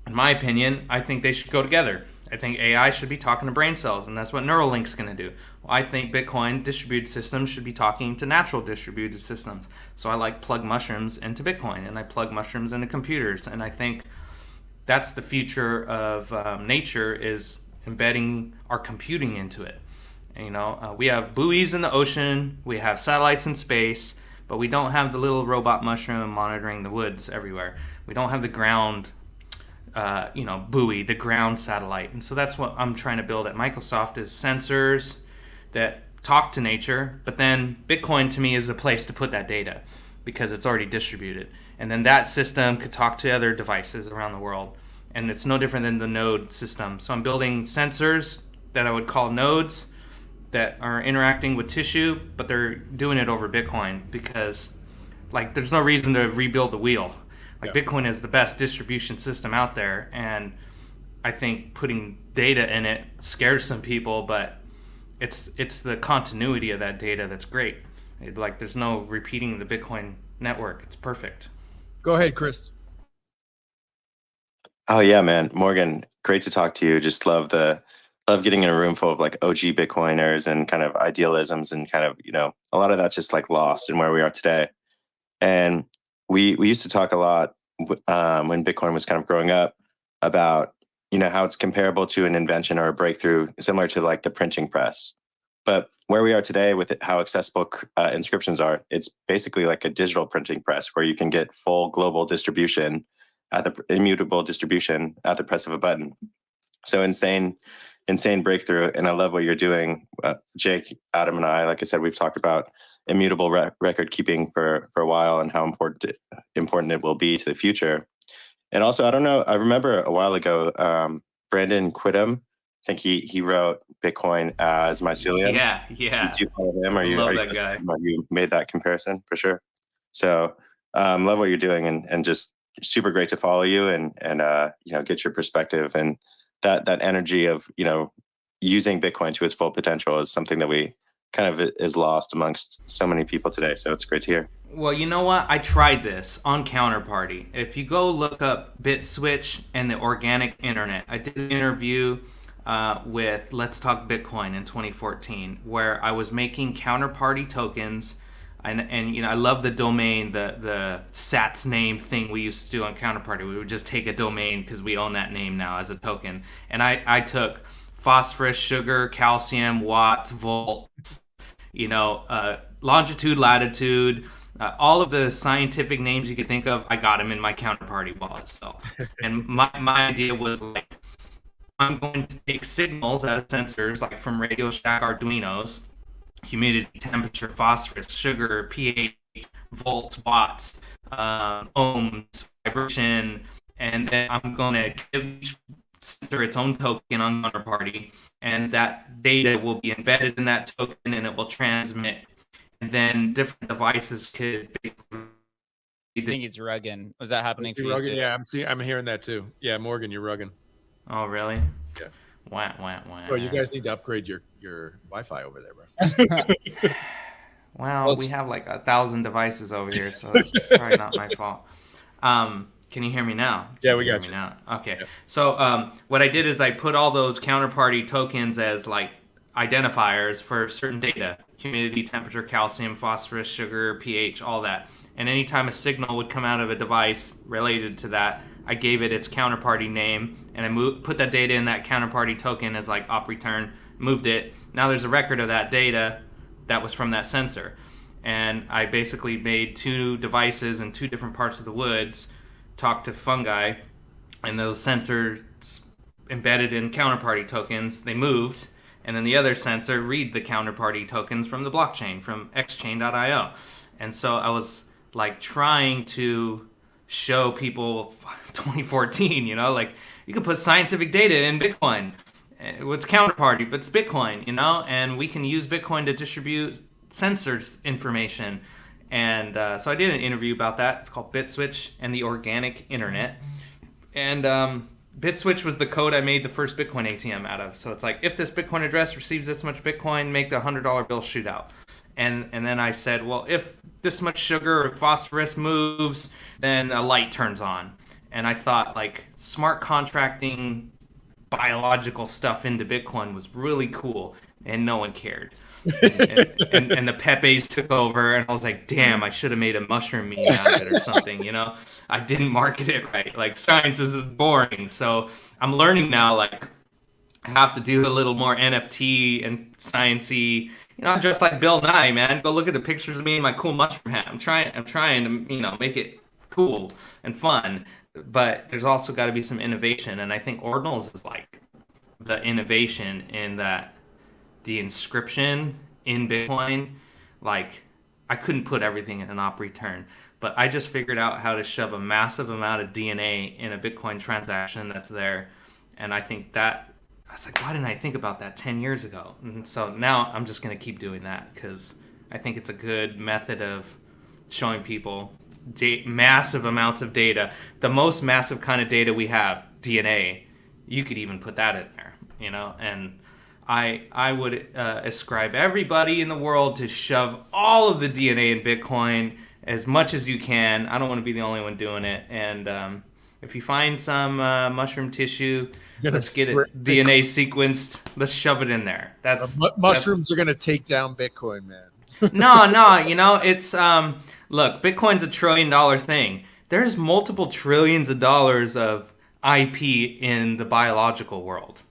In my opinion, I think they should go together. I think AI should be talking to brain cells, and that's what Neuralink's going to do. Well, I think Bitcoin distributed systems should be talking to natural distributed systems. So I like plug mushrooms into Bitcoin, and I plug mushrooms into computers, and I think that's the future of nature, is embedding our computing into it. You know, we have buoys in the ocean, we have satellites in space, but we don't have the little robot mushroom monitoring the woods everywhere. We don't have the ground, buoy, the ground satellite. And so that's what I'm trying to build at Microsoft, is sensors that talk to nature. But then Bitcoin to me is a place to put that data because it's already distributed. And then that system could talk to other devices around the world. And it's no different than the node system. So I'm building sensors that I would call nodes that are interacting with tissue, but they're doing it over Bitcoin because, like, there's no reason to rebuild the wheel. Like, yeah. Bitcoin is the best distribution system out there, and I think putting data in it scares some people, but it's the continuity of that data that's great. There's no repeating the Bitcoin network. It's perfect. Go ahead, Chris. Oh yeah, man, Morgan, great to talk to you. Just love getting in a room full of like OG Bitcoiners and kind of idealisms, and kind of, a lot of that's just like lost in where we are today. And we used to talk a lot when Bitcoin was kind of growing up about, how it's comparable to an invention or a breakthrough similar to like the printing press. But where we are today with how accessible inscriptions are, it's basically like a digital printing press where you can get full global distribution immutable distribution at the press of a button. So insane breakthrough. And I love what you're doing. Jake, Adam, and I, like I said, we've talked about immutable record keeping for a while and how important it will be to the future. And also, I don't know, I remember a while ago, Brandon Quittem, I think he wrote Bitcoin as mycelium. Yeah. Do you follow him? Love that guy. You made that comparison for sure. So love what you're doing, and just super great to follow you and get your perspective. And that energy of, using Bitcoin to its full potential is something that we kind of is lost amongst so many people today. So it's great to hear. Well, you know what? I tried this on Counterparty. If you go look up BitSwitch and the organic internet, I did an interview with Let's Talk Bitcoin in 2014, where I was making Counterparty tokens. And I love the domain, the Sats name thing we used to do on Counterparty. We would just take a domain because we own that name now as a token. And I took phosphorus, sugar, calcium, watts, volts, longitude, latitude, all of the scientific names you could think of. I got them in my Counterparty wallet. So, and my idea was like, I'm going to take signals out of sensors, like from Radio Shack Arduinos, humidity, temperature, phosphorus, sugar, pH, volts, watts, ohms, vibration, and then I'm going to give each sensor its own token on Counterparty, and that data will be embedded in that token, and it will transmit. And then different devices could basically... I think he's rugging. Was that happening for you too? Yeah, I'm hearing that too. Yeah, Morgan, you're rugging. Oh, really? Yeah. Wah. Well, you guys need to upgrade your Wi-Fi over there, bro. Well, we have like 1,000 devices over here, so it's probably not my fault. Can you hear me now? Yeah, we got you now. Okay. Yeah. So what I did is I put all those Counterparty tokens as like identifiers for certain data: humidity, temperature, calcium, phosphorus, sugar, pH, all that. And anytime a signal would come out of a device related to that, I gave it its Counterparty name, and I put that data in that Counterparty token as like op return moved it. Now there's a record of that data that was from that sensor. And I basically made 2 devices in 2 different parts of the woods, talk to fungi, and those sensors embedded in counterparty tokens, they moved, and then the other sensor read the counterparty tokens from the blockchain, from xchain.io. And so I was like trying to show people 2014, you know, like you can put scientific data in Bitcoin. It's counterparty, but it's Bitcoin, you know, and we can use Bitcoin to distribute sensors information. And so I did an interview about that. It's called BitSwitch and the Organic Internet. And BitSwitch was the code I made the first Bitcoin ATM out of. So it's like, if this Bitcoin address receives this much Bitcoin, make the $100 bill shoot out. And then I said, well, if this much sugar or phosphorus moves, then a light turns on. And I thought, like, smart contracting biological stuff into Bitcoin was really cool, and no one cared. and the Pepes took over, and I was like, damn, I should have made a mushroom meme out of it or something, you know? I didn't market it right. Like, science is boring. So I'm learning now, like, I have to do a little more NFT and sciencey. You know, just like Bill Nye, man. Go look at the pictures of me in my cool mushroom hat. I'm trying to, you know, make it cool and fun. But there's also got to be some innovation, and I think Ordinals is like the innovation in that the inscription in Bitcoin, like I couldn't put everything in an op return, but I just figured out how to shove a massive amount of DNA in a Bitcoin transaction that's there, and I think that I was like, why didn't I think about that 10 years ago? And so now I'm just going to keep doing that because I think it's a good method of showing people massive amounts of data. The most massive kind of data we have, DNA, you could even put that in there, you know? And I would ascribe everybody in the world to shove all of the DNA in Bitcoin as much as you can. I don't want to be the only one doing it. And if you find some mushroom tissue, let's get it DNA sequenced. Let's shove it in there. Mushrooms are going to take down Bitcoin, man. No, you know, it's look, Bitcoin's $1 trillion thing. There's multiple trillions of dollars of IP in the biological world.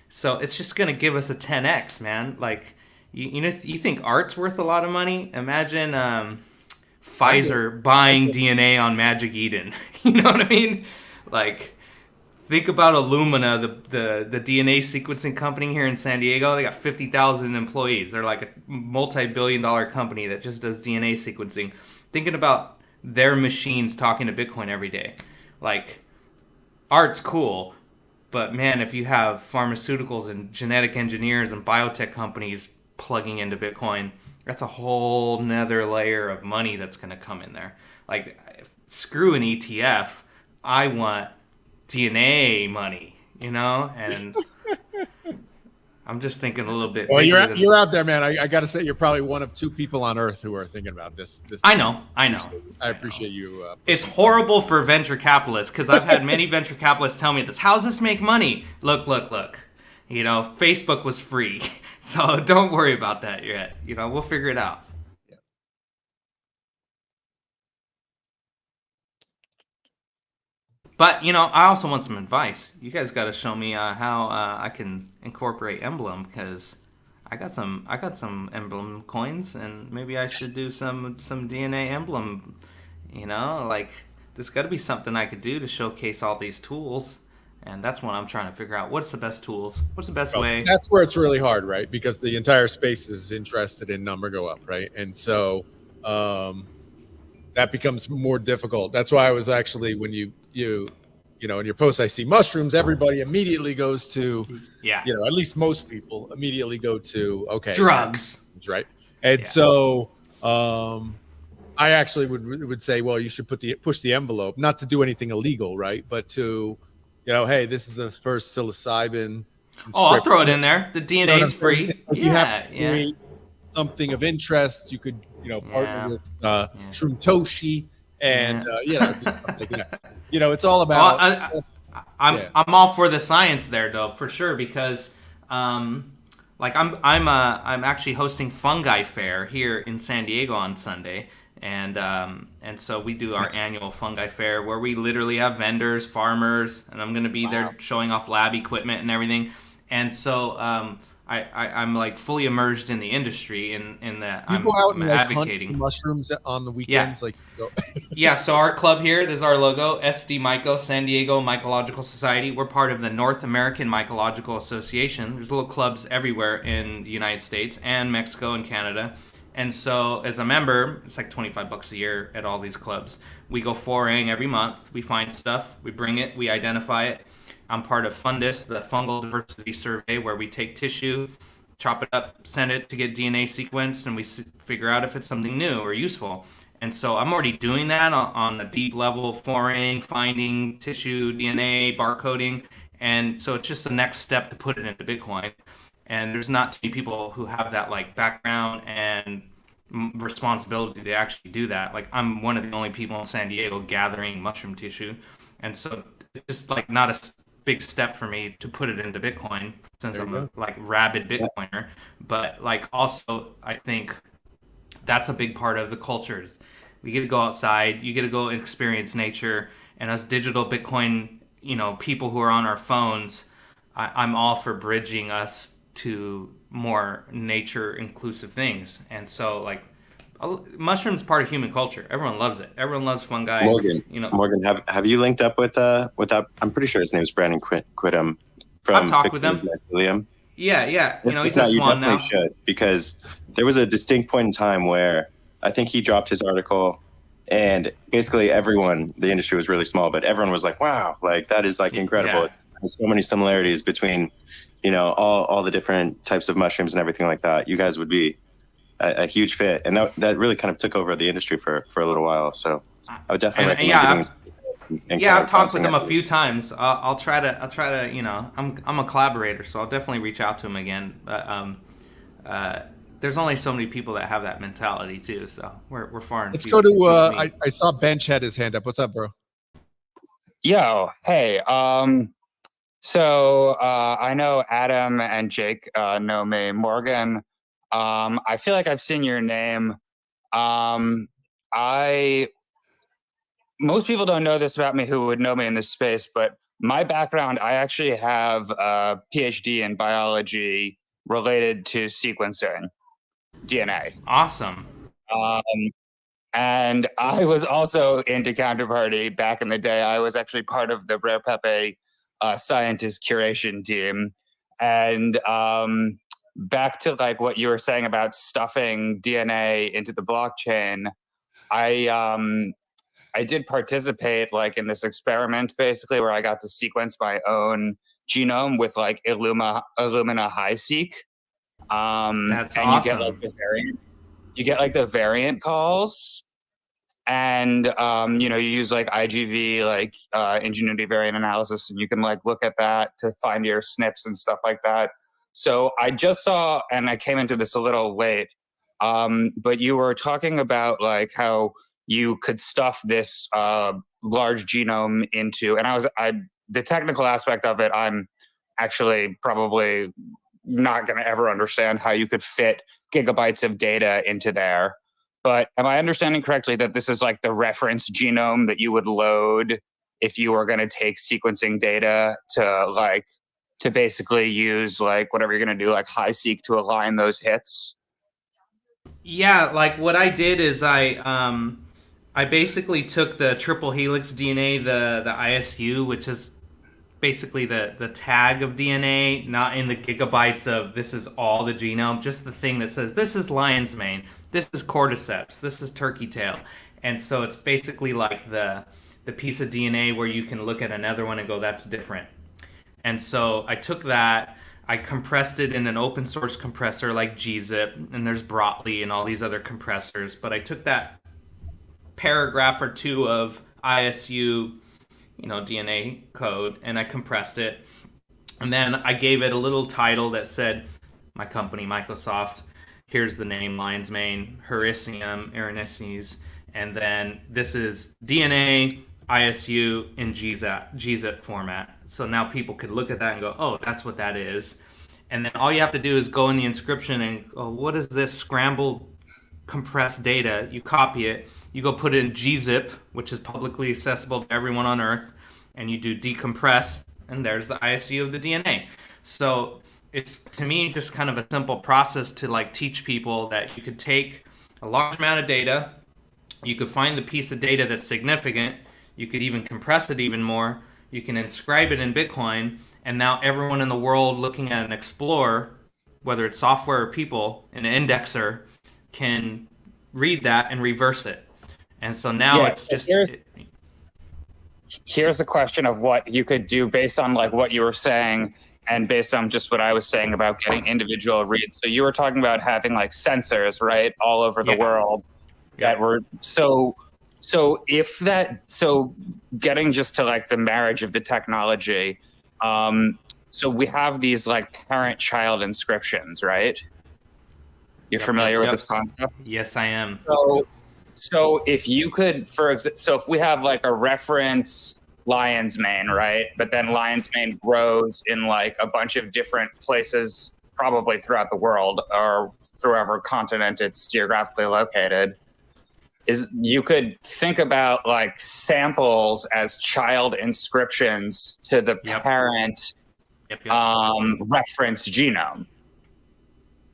So it's just going to give us a 10x, man. Like, you know, you think art's worth a lot of money? Imagine Pfizer buying DNA on Magic Eden. You know what I mean? Like, think about Illumina, the DNA sequencing company here in San Diego. They got 50,000 employees. They're like a multi-billion-dollar company that just does DNA sequencing. Thinking about their machines talking to Bitcoin every day. Like, art's cool, but man, if you have pharmaceuticals and genetic engineers and biotech companies plugging into Bitcoin, that's a whole nother layer of money that's going to come in there. Like, screw an ETF. I want DNA money, you know? And I'm just thinking a little bit. Well, you're out there, man. I got to say, you're probably one of 2 people on Earth who are thinking about this. I know. I appreciate you. It's horrible for venture capitalists because I've had many venture capitalists tell me this. How does this make money? Look. You know, Facebook was free, so don't worry about that yet. You know, we'll figure it out. But, you know, I also want some advice. You guys got to show me how I can incorporate Emblem because I got some Emblem coins and maybe I should do some DNA Emblem. You know, like there's got to be something I could do to showcase all these tools, and that's what I'm trying to figure out. What's the best tools? What's the best way? That's where it's really hard, right? Because the entire space is interested in number go up, right? And so that becomes more difficult. That's why I was actually when you know, in your post, I see mushrooms. Everybody immediately goes to, you know, at least most people immediately go to, okay, drugs, right? And so, I actually would say, well, you should push the envelope, not to do anything illegal, right? But to, you know, hey, this is the first psilocybin. Oh, I'll throw it in there. The DNA is free. You have to create something of interest. You could, you know, partner with Shroomtoshi. And you know, stuff like that. You know, it's all about. Well, I'm all for the science there, though, for sure, because like I'm actually hosting Fungi Fair here in San Diego on Sunday, and so we do our annual Fungi Fair where we literally have vendors, farmers, and I'm going to be there showing off lab equipment and everything. And so I'm like fully immersed in the industry in that You go out I'm and like hunt advocating. for mushrooms on the weekends, like you go. Yeah, so our club here, this is our logo, SD Myco, San Diego Mycological Society. We're part of the North American Mycological Association. There's little clubs everywhere in the United States and Mexico and Canada. And so as a member, it's like $25 a year at all these clubs. We go foraying every month. We find stuff, we bring it, we identify it. I'm part of Fundus, the Fungal Diversity Survey, where we take tissue, chop it up, send it to get DNA sequenced, and we figure out if it's something new or useful. And so I'm already doing that on a deep level, foraying, finding tissue, DNA, barcoding. And so it's just the next step to put it into Bitcoin. And there's not too many people who have that like background and responsibility to actually do that. Like I'm one of the only people in San Diego gathering mushroom tissue. And so it's just like not a big step for me to put it into Bitcoin since I'm a like rabid Bitcoiner. But like also I think that's a big part of the cultures. We get to go outside, you get to go experience nature, and us digital Bitcoin, people who are on our phones, I'm all for bridging us to more nature inclusive things. And so like mushrooms part of human culture. Everyone loves it. Everyone loves fungi. Morgan, have you linked up with that? I'm pretty sure his name's Brandon Quittem from I've talked with him. Mycelium. Yeah. He's a swan now. You definitely should, because there was a distinct point in time where I think he dropped his article, and basically everyone, the industry was really small, but everyone was like, wow, like that is like incredible. Yeah. There's so many similarities between, all the different types of mushrooms and everything like that. You guys would be a huge fit. And that really kind of took over the industry for a little while. So I would definitely recommend I've talked with him a few times. I'll try to, I'm a collaborator, so I'll definitely reach out to him again. But there's only so many people that have that mentality too. So we're far. Let's go to. I saw Bench had his hand up. What's up, bro? Yo, hey. So I know Adam and Jake know me. Morgan, I feel like I've seen your name. Most people don't know this about me who would know me in this space, but my background, I actually have a PhD in biology related to sequencing DNA. Awesome. And I was also into Counterparty back in the day. I was actually part of the Rare Pepe scientist curation team. And back to like what you were saying about stuffing DNA into the blockchain, I did participate like in this experiment basically where I got to sequence my own genome with like Illumina HiSeq. That's and awesome. You get like the variant calls, and you use like IGV, like Ingenuity variant analysis, and you can like look at that to find your SNPs and stuff like that. So I just saw, and I came into this a little late, but you were talking about like how you could stuff this large genome into, and the technical aspect of it, I'm actually probably not going to ever understand how you could fit gigabytes of data into there. But am I understanding correctly that this is like the reference genome that you would load if you were going to take sequencing data to basically use like whatever you're going to do, like HiSeq to align those hits? Yeah, like what I did is I basically took the triple helix DNA, the ISU, which is basically the tag of DNA, not in the gigabytes of this is all the genome, just the thing that says this is lion's mane, this is cordyceps, this is turkey tail. And so it's basically like the piece of DNA where you can look at another one and go, that's different. And so I took that, I compressed it in an open source compressor like gzip, and there's Brotli and all these other compressors, but I took that paragraph or two of ISU DNA code, and I compressed it, and then I gave it a little title that said my company Microsoft, here's the name lion's mane, Hericium erinaceus, and then this is DNA ISU in gzip format. So now people could look at that and go, oh, that's what that is. And then all you have to do is go in the inscription and go, what is this scrambled compressed data? You copy it, you go put it in gzip, which is publicly accessible to everyone on Earth, and you do decompress, and there's the ISU of the DNA. So it's, to me, just kind of a simple process to like teach people that you could take a large amount of data, you could find the piece of data that's significant, you could even compress it even more, you can inscribe it in Bitcoin, and now everyone in the world looking at an explorer, whether it's software or people, an indexer, can read that and reverse it. And so now Yeah, it's so just here's the question of what you could do based on like what you were saying and based on just what I was saying about getting individual reads. So you were talking about having like sensors, right, all over the world that were so if that, so getting just to like the marriage of the technology, so we have these like parent-child inscriptions, right? You're familiar with this concept? Yes, I am. So if you could, so if we have like a reference lion's mane, right? But then lion's mane grows in like a bunch of different places, probably throughout the world or wherever continent it's geographically located. Is you could think about like samples as child inscriptions to the parent reference genome.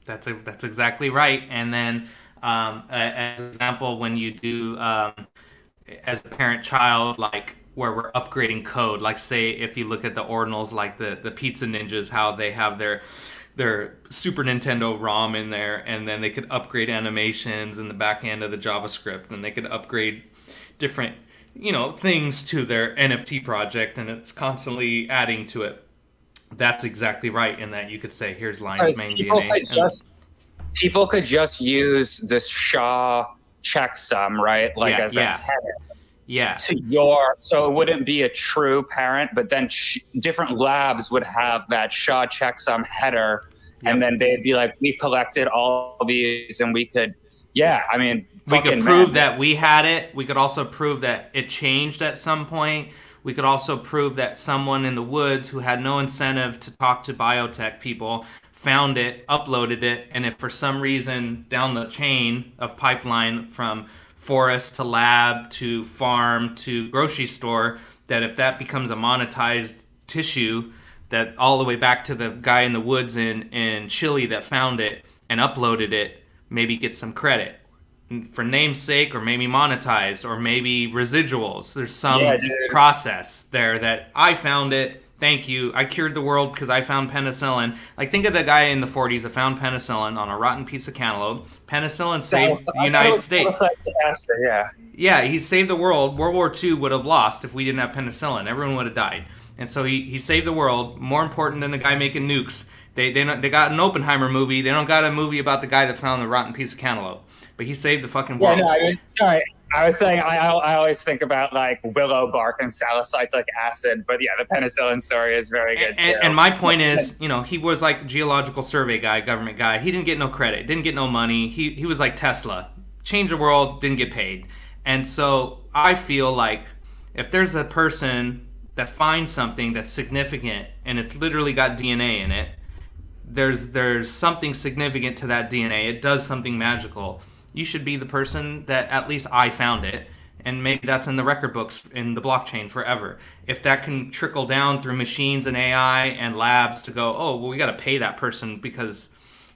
That's exactly right. And then, as an example, when you do as a parent-child, like where we're upgrading code, like say if you look at the ordinals, like the Pizza Ninjas, how they have their Super Nintendo ROM in there, and then they could upgrade animations in the back end of the JavaScript, and they could upgrade different things to their NFT project, and it's constantly adding to it. That's exactly right, in that you could say, here's lion's mane DNA. People could just use this SHA checksum, right? Like as a header. Yeah. So it wouldn't be a true parent, but then different labs would have that SHA checksum header, and then they'd be like, we collected all these, and we could, we could prove that we had it. We could also prove that it changed at some point. We could also prove that someone in the woods who had no incentive to talk to biotech people found it, uploaded it, and if for some reason down the chain of pipeline from forest to lab to farm to grocery store, that if that becomes a monetized tissue, that all the way back to the guy in the woods in Chile that found it and uploaded it, maybe get some credit for namesake, or maybe monetized, or maybe residuals. There's some process there that I found it. Thank you. I cured the world because I found penicillin. Like, think of the guy in the 40s that found penicillin on a rotten piece of cantaloupe. Penicillin saved the United States. Yeah, he saved the world. World War II would have lost if we didn't have penicillin. Everyone would have died. And so he saved the world. More important than the guy making nukes. They got an Oppenheimer movie. They don't got a movie about the guy that found the rotten piece of cantaloupe. But he saved the fucking world. Yeah, no, sorry. I was saying I always think about like willow bark and salicylic acid, but yeah, the penicillin story is very good too. And my point is, he was like geological survey guy, government guy. He didn't get no credit, didn't get no money. He was like Tesla, changed the world, didn't get paid. And so I feel like if there's a person that finds something that's significant and it's literally got DNA in it, there's something significant to that DNA. It does something magical. You should be the person that at least I found it, and maybe that's in the record books in the blockchain forever. If that can trickle down through machines and AI and labs to go, oh, well, we got to pay that person because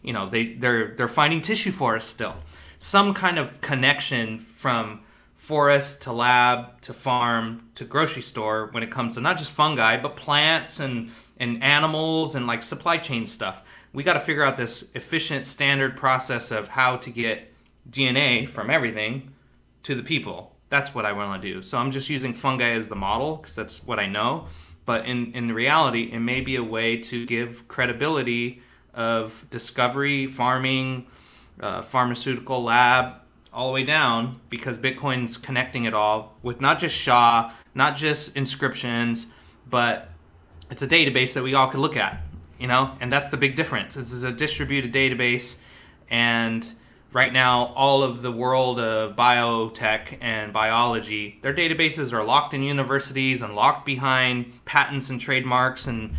they're finding tissue for us still. Some kind of connection from forest to lab to farm to grocery store when it comes to not just fungi but plants and animals and like supply chain stuff. We got to figure out this efficient standard process of how to get DNA from everything to the people. That's what I want to do. So I'm just using fungi as the model because that's what I know. But in reality, it may be a way to give credibility of discovery, farming, pharmaceutical lab, all the way down, because Bitcoin's connecting it all with not just SHA, not just inscriptions, but it's a database that we all can look at, and that's the big difference. This is a distributed database, and right now, all of the world of biotech and biology, their databases are locked in universities and locked behind patents and trademarks, and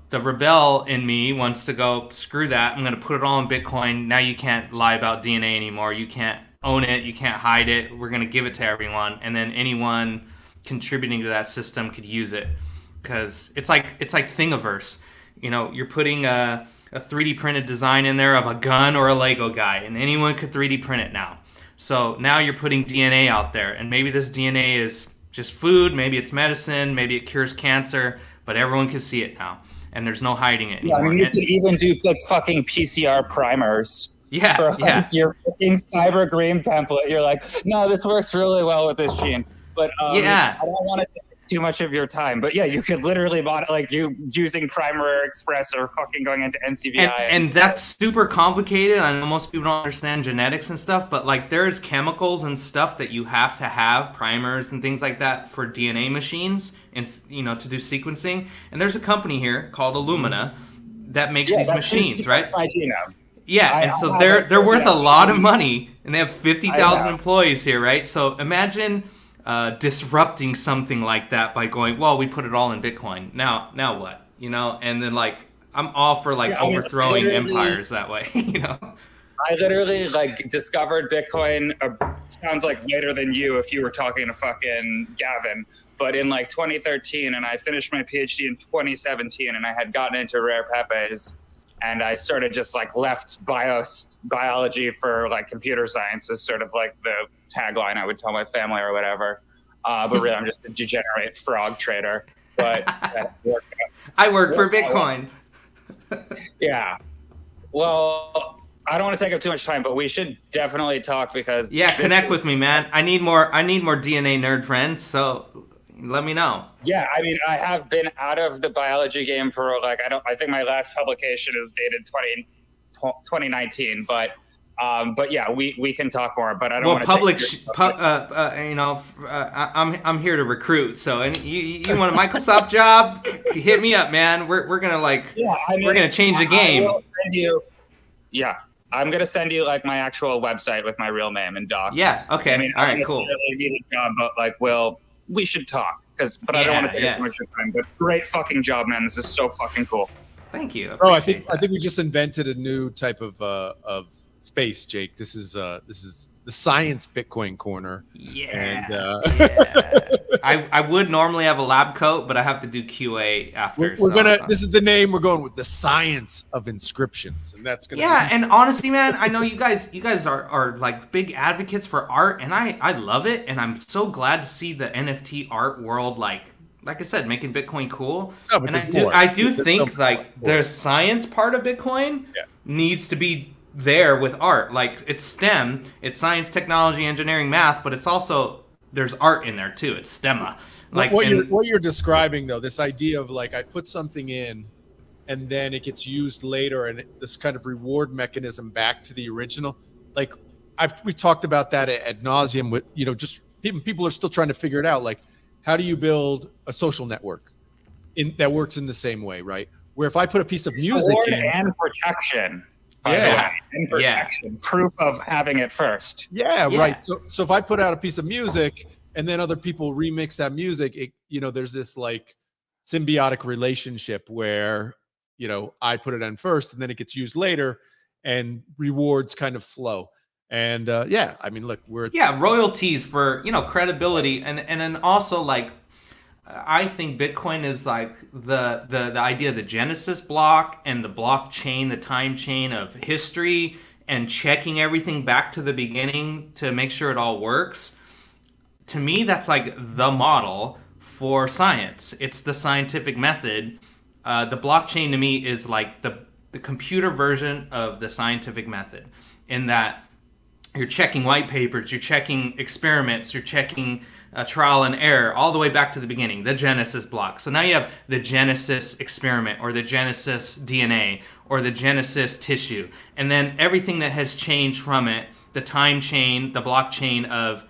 the rebel in me wants to go, screw that, I'm going to put it all in Bitcoin. Now you can't lie about DNA anymore. You can't own it. You can't hide it. We're going to give it to everyone, and then anyone contributing to that system could use it, because it's like Thingiverse. you're putting a 3D printed design in there of a gun or a Lego guy, and anyone could 3D print it now. So now you're putting DNA out there, and maybe this DNA is just food, maybe it's medicine, maybe it cures cancer, but everyone can see it now, and there's no hiding it Yeah, I anymore. mean, you could even do like fucking PCR primers. Yeah, For like your fucking cyber green template. You're like, no, this works really well with this gene. But I don't want to take too much of your time. But yeah, you could literally bought like you using Primer Express or fucking going into NCBI. And that's super complicated. I know most people don't understand genetics and stuff, but like there's chemicals and stuff that you have to have, primers and things like that for DNA machines and to do sequencing. And there's a company here called Illumina that makes these machines, right? That's my genome. Yeah, and so they're worth a lot of money, and they have 50,000 employees here, right? So imagine disrupting something like that by going, well, we put it all in Bitcoin. Now what? And then like I'm all for like overthrowing empires that way. I literally like discovered Bitcoin. Sounds like later than you if you were talking to fucking Gavin, but in like 2013, and I finished my PhD in 2017, and I had gotten into rare pepes. And I sort of just like left biology for like computer science is sort of like the tagline I would tell my family or whatever. But really, I'm just a degenerate frog trader. But I work for Bitcoin. Yeah. Well, I don't want to take up too much time, but we should definitely talk because connect with me, man. I need more DNA nerd friends. So let me know. Yeah, I mean, I have been out of the biology game for like I think my last publication is dated 2019, but yeah, we can talk more. But I don't want to. I'm here to recruit. So and you want a Microsoft job? Hit me up, man. We're gonna we're gonna change the game. I will send you. Yeah. I'm gonna send you like my actual website with my real name and docs. Yeah. Okay. I mean, all right. Cool. Need a job, but like, we should talk but I don't want to take up too much of your time. But great fucking job, man. This is so fucking cool. Thank you. I think we just invented a new type of space, Jake. This is the science Bitcoin corner. Yeah. And I would normally have a lab coat, but I have to do QA after. This is the name we're going with, the science of inscriptions, and that's gonna. Yeah, and honestly, man, I know you guys are like big advocates for art, and I love it, and I'm so glad to see the NFT art world like I said, making Bitcoin cool. No, and I do think like the science part of Bitcoin needs to be there with art. Like it's STEM, it's science, technology, engineering, math, but it's also there's art in there too. It's STEMA. Like what you're describing though, this idea of like I put something in and then it gets used later, and this kind of reward mechanism back to the original. Like we talked about that ad nauseum with just people are still trying to figure it out. Like how do you build a social network that works in the same way, right? Where if I put a piece of music in and protection. And protection, proof of having it first. Yeah, right. So if I put out a piece of music and then other people remix that music, there's this like symbiotic relationship where I put it in first and then it gets used later, and rewards kind of flow. And I mean, look, royalties for credibility, and then also like. I think Bitcoin is like the idea of the Genesis block and the blockchain, the time chain of history, and checking everything back to the beginning to make sure it all works. To me, that's like the model for science. It's the scientific method. The blockchain to me is like the computer version of the scientific method, in that you're checking white papers, you're checking experiments, you're checking trial and error all the way back to the beginning, the Genesis block. So now you have the Genesis experiment, or the Genesis DNA, or the Genesis tissue. And then everything that has changed from it, the time chain, the blockchain of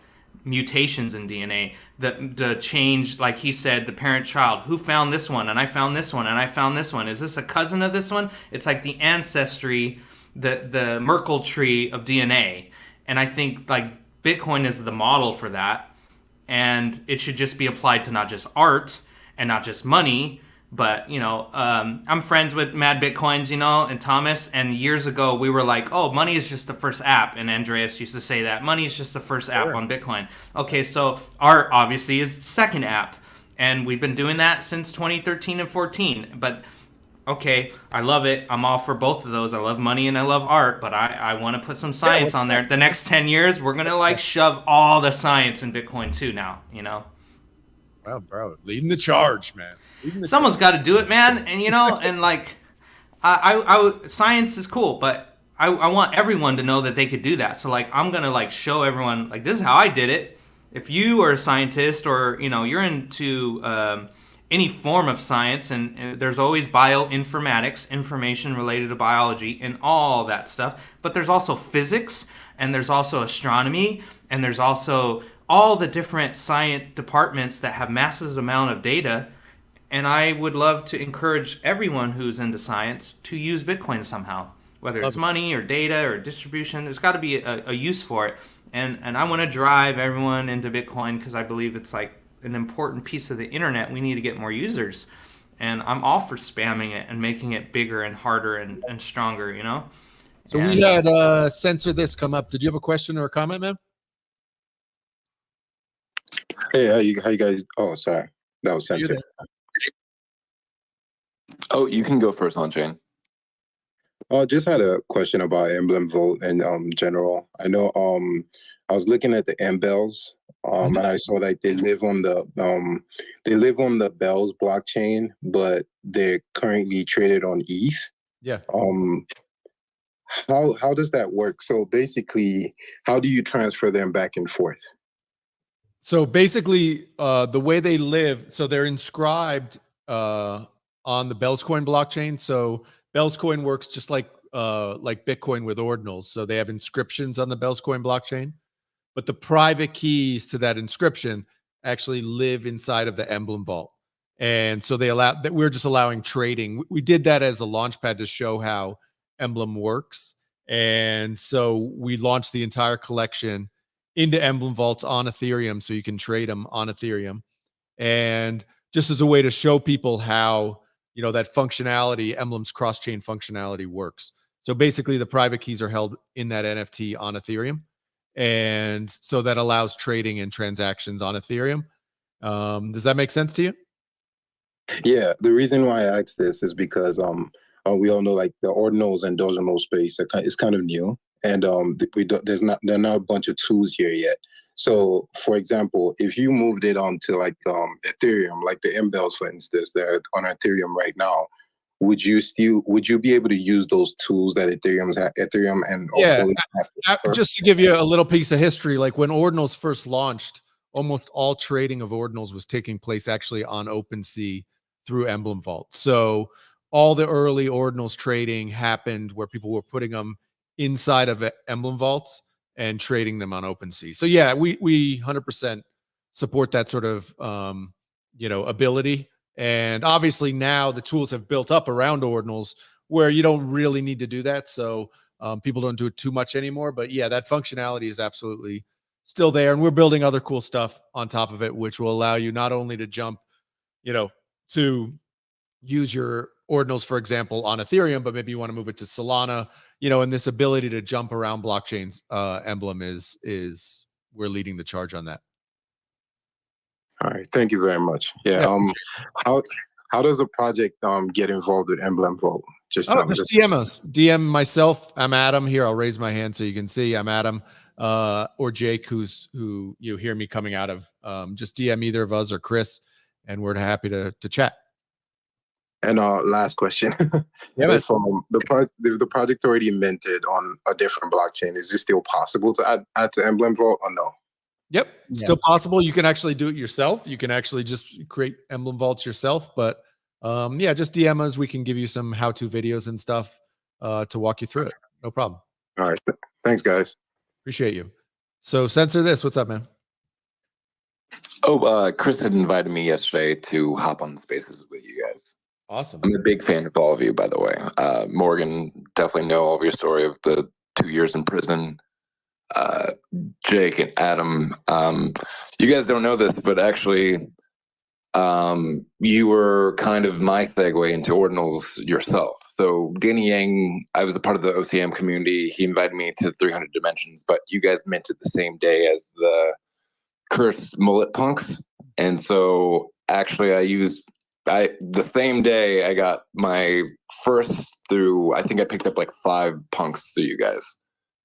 mutations in DNA, the change, like he said, the parent-child. Who found this one? And I found this one, and I found this one. Is this a cousin of this one? It's like the ancestry, the Merkle tree of DNA. And I think like Bitcoin is the model for that. And it should just be applied to not just art and not just money, but, I'm friends with Mad Bitcoins, and Thomas. And years ago, we were like, oh, money is just the first app. And Andreas used to say that. Money is just the first app on Bitcoin. Okay, so art, obviously, is the second app. And we've been doing that since 2013 and 14. But okay, I love it. I'm all for both of those. I love money and I love art, but I want to put some Yeah, science what's on there. next? The next 10 years, we're going to What's like next? shove all the science in Bitcoin too now, you know? Well, bro, leading the charge, man. Leading the Someone's charge. got to do it, man. And, you know, and like, science is cool, but I want everyone to know that they could do that. So like, I'm going to like show everyone, like, this is how I did it. If you are a scientist or, you know, you're into, any form of science, and there's always bioinformatics, information related to biology, and all that stuff. But there's also physics, and there's also astronomy, and there's also all the different science departments that have massive amount of data. And I would love to encourage everyone who's into science to use Bitcoin somehow, whether it's Love it. money or data or distribution. There's got to be a use for it. And I want to drive everyone into Bitcoin because I believe it's like an important piece of the internet. We need to get more users. And I'm all for spamming it and making it bigger and harder and stronger, you know? So And we had Censor This come up. Did you have a question or a comment, man? Hey, how you guys? Oh, sorry, that was censored. Oh, you can go first on chain. Just had a question about Emblem Vote in general. I know I was looking at the M bells and I saw that they live on the Bells blockchain, but they're currently traded on ETH. Yeah. How does that work? So basically, how do you transfer them back and forth? So basically, the way they live, so they're inscribed on the Bells coin blockchain. So Bells coin works just like Bitcoin with ordinals. So they have inscriptions on the Bells coin blockchain, but the private keys to that inscription actually live inside of the Emblem vault. And so they allow that we're just allowing trading. We did that as a launchpad to show how Emblem works. And so we launched the entire collection into Emblem vaults on Ethereum so you can trade them on Ethereum. And just as a way to show people how, you know, that functionality, Emblem's cross-chain functionality works. So basically the private keys are held in that NFT on Ethereum. And so that allows trading and transactions on Ethereum. Does that make sense to you? Yeah, the reason why I asked this is because we all know like the ordinals and dogecoin space is kind of new, and there are not a bunch of tools here yet. So, for example, if you moved it onto like Ethereum, like the M bells, for instance, they're on Ethereum right now, would you be able to use those tools that Ethereum and Yeah, have? just to give you a little piece of history, like when ordinals first launched, almost all trading of ordinals was taking place actually on OpenSea through Emblem Vault. So all the early ordinals trading happened where people were putting them inside of Emblem Vaults and trading them on OpenSea. So yeah, we 100% support that sort of ability. And obviously now the tools have built up around ordinals where you don't really need to do that. So people don't do it too much anymore. But yeah, that functionality is absolutely still there. And we're building other cool stuff on top of it, which will allow you not only to jump, to use your ordinals, for example, on Ethereum, but maybe you want to move it to Solana, and this ability to jump around blockchains, Emblem is we're leading the charge on that. All right, thank you very much. Yeah. How does a project get involved with Emblem Vault? Just DM us. DM myself. I'm Adam here. I'll raise my hand so you can see. I'm Adam, or Jake, who you hear me coming out of. Just DM either of us or Chris, and we're happy to chat. And last question: if the project already minted on a different blockchain, is it still possible to add to Emblem Vault or no? Yep, still possible. You can actually do it yourself. You can actually just create Emblem Vaults yourself. But just DM us. We can give you some how-to videos and stuff to walk you through it. No problem. All right. Thanks, guys. Appreciate you. So Censor This. What's up, man? Oh, Chris had invited me yesterday to hop on the spaces with you guys. Awesome. I'm a big fan of all of you, by the way. Morgan, definitely know all of your story of the 2 years in prison. Jake and Adam, you guys don't know this, but actually, you were kind of my segue into ordinals yourself. So Danny Yang, I was a part of the OCM community. He invited me to 300 Dimensions, but you guys minted the same day as the cursed mullet punks. And so actually I used the same day I got my first through, I think I picked up like 5 punks through you guys.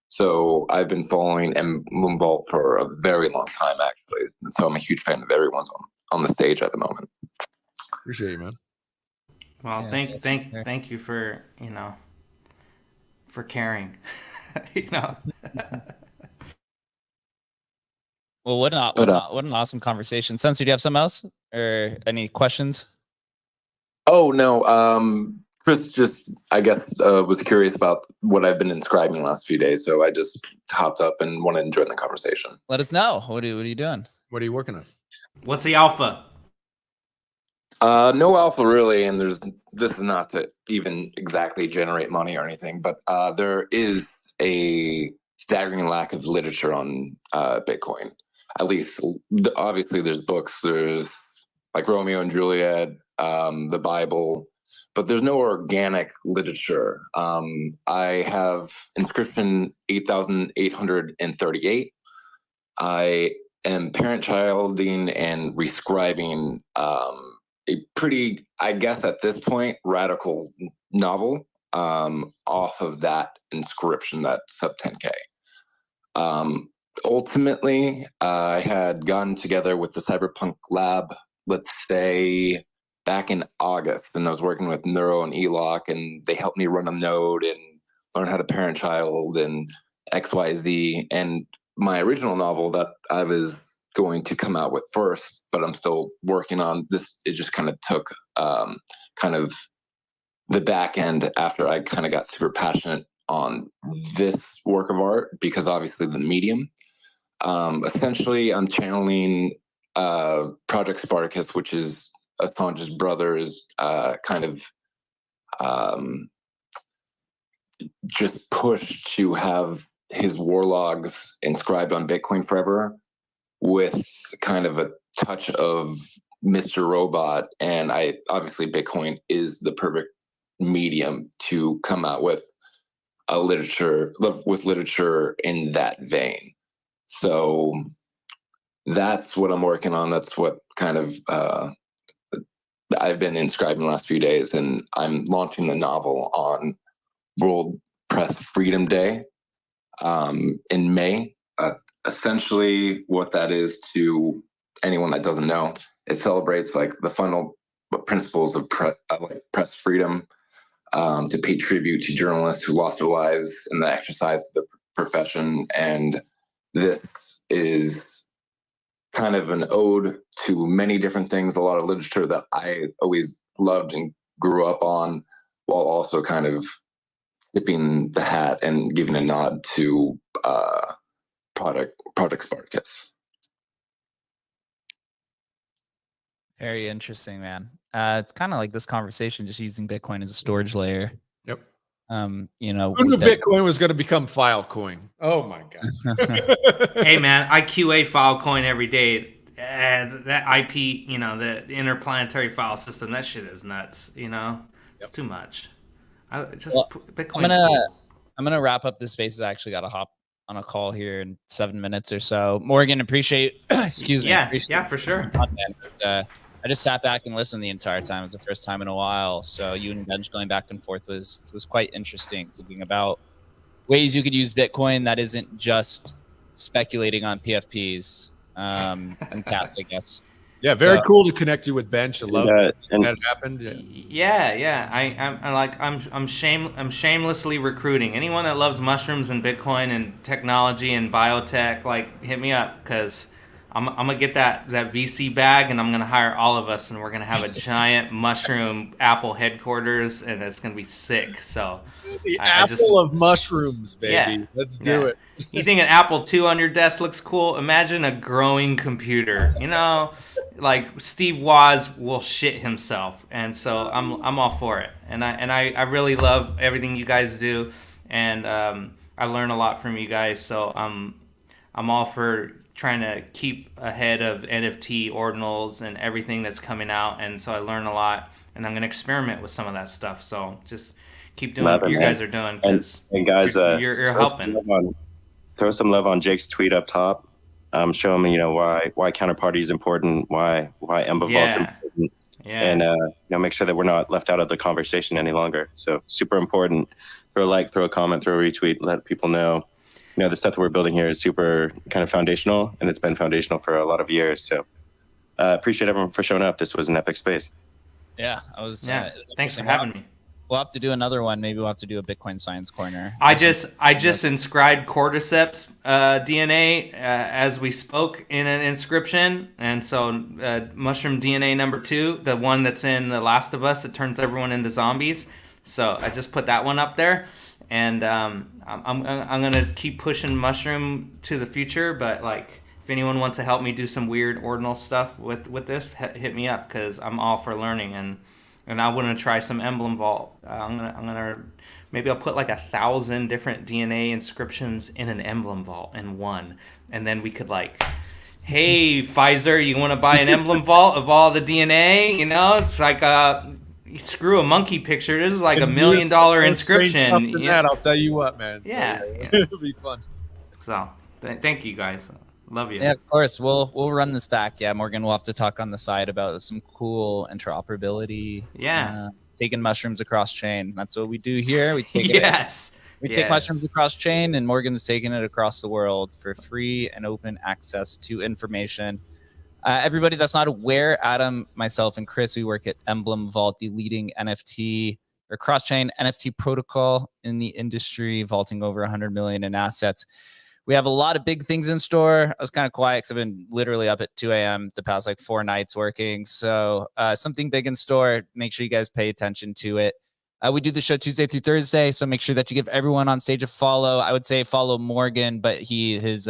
So I've been following Emblem Vault for a very long time, actually. And so I'm a huge fan of everyone's on the stage at the moment. Appreciate you, man. Well, Yeah, thank you for, for caring. Well, what an awesome conversation. Sensor, do you have something else or any questions? Oh no, Chris just I guess was curious about what I've been inscribing the last few days, so I just hopped up and wanted to join the conversation. Let us know. What are you doing? What are you working on? What's the alpha? No alpha really, and this is not to even exactly generate money or anything, but there is a staggering lack of literature on Bitcoin. At least, obviously, there's books. There's like Romeo and Juliet, the Bible, but there's no organic literature. I have inscription 8,838. I am parent-childing and rescribing a pretty, I guess at this point, radical novel off of that inscription, that sub 10K. Ultimately, I had gotten together with the Cyberpunk Lab, let's say back in August, and I was working with Neuro and Eloc, and they helped me run a node and learn how to parent child and XYZ. And my original novel that I was going to come out with first, but I'm still working on this. It just kind of took kind of the back end after I kind of got super passionate on this work of art, because obviously the medium. Essentially, I'm channeling Project Spartacus, which is Assange's brother's kind of just push to have his war logs inscribed on Bitcoin forever, with kind of a touch of Mr. Robot. And obviously Bitcoin is the perfect medium to come out with literature in that vein. So that's what I'm working on. That's what kind of I've been inscribing the last few days, and I'm launching the novel on World Press Freedom Day in May. Essentially, what that is, to anyone that doesn't know, it celebrates like the final principles of press freedom, to pay tribute to journalists who lost their lives in the exercise of the profession. And this is kind of an ode to many different things, a lot of literature that I always loved and grew up on, while also kind of tipping the hat and giving a nod to Project Spartacus. Very interesting, man. It's kind of like this conversation, just using Bitcoin as a storage layer. Yep. Who knew Bitcoin was going to become Filecoin? Oh my god. Hey man, I QA Filecoin every day. That IP, the interplanetary file system, that shit is nuts. It's too much. Bitcoin's cool. I'm gonna wrap up this space. I actually got to hop on a call here in 7 minutes or so. Morgan, appreciate. Excuse me. Yeah, for sure. I just sat back and listened the entire time. It was the first time in a while. So you and Benj going back and forth was quite interesting, thinking about ways you could use Bitcoin that isn't just speculating on PFPs and cats, I guess. Yeah, very cool to connect you with Benj. I love that happened. Yeah. I'm shamelessly recruiting anyone that loves mushrooms and Bitcoin and technology and biotech. Like, hit me up, because I'm gonna get that VC bag, and I'm gonna hire all of us, and we're gonna have a giant mushroom Apple headquarters, and it's gonna be sick. So the apple of mushrooms, baby. Yeah, Let's do it. You think an Apple II on your desk looks cool? Imagine a growing computer. Like Steve Woz will shit himself, and so I'm all for it. And I really love everything you guys do, and I learn a lot from you guys. So I'm all for trying to keep ahead of NFT ordinals and everything that's coming out, and so I learn a lot, and I'm gonna experiment with some of that stuff. So just keep doing what you guys are doing, because and guys, you're helping. Throw some love on Jake's tweet up top. Show him, why Counterparty is important, why Emblem Vault's important. and make sure that we're not left out of the conversation any longer. So super important. Throw a like, throw a comment, throw a retweet, let people know. The stuff that we're building here is super kind of foundational, and it's been foundational for a lot of years. So appreciate everyone for showing up. This was an epic space. Yeah, I was. Thanks for having me. We'll have to do another one. Maybe we'll have to do a Bitcoin Science Corner. I just inscribed Cordyceps DNA as we spoke in an inscription, and so mushroom DNA number 2, the one that's in The Last of Us that turns everyone into zombies. So I just put that one up there, and I'm gonna keep pushing mushroom to the future. But like, if anyone wants to help me do some weird ordinal stuff with this, hit me up, because I'm all for learning, and I want to try some Emblem Vault. I'm gonna maybe I'll put like 1,000 different DNA inscriptions in an Emblem Vault in one, and then we could like, hey Pfizer, you want to buy an Emblem Vault of all the DNA? It's like screw a monkey picture. This is like $1 million inscription. That I'll tell you what, man. So, yeah. It'll be fun. So thank you guys. Love you. Yeah, of course. We'll run this back. Yeah, Morgan, we'll have to talk on the side about some cool interoperability. Yeah. Taking mushrooms across chain. That's what we do here. We take take mushrooms across chain, and Morgan's taking it across the world for free and open access to information. Everybody that's not aware, Adam, myself, and Chris, we work at Emblem Vault, the leading NFT or cross-chain NFT protocol in the industry, vaulting over 100 million in assets. We have a lot of big things in store. I was kind of quiet because I've been literally up at 2 a.m. the past like 4 nights working. So something big in store. Make sure you guys pay attention to it. We do the show Tuesday through Thursday, so make sure that you give everyone on stage a follow. I would say follow Morgan, but his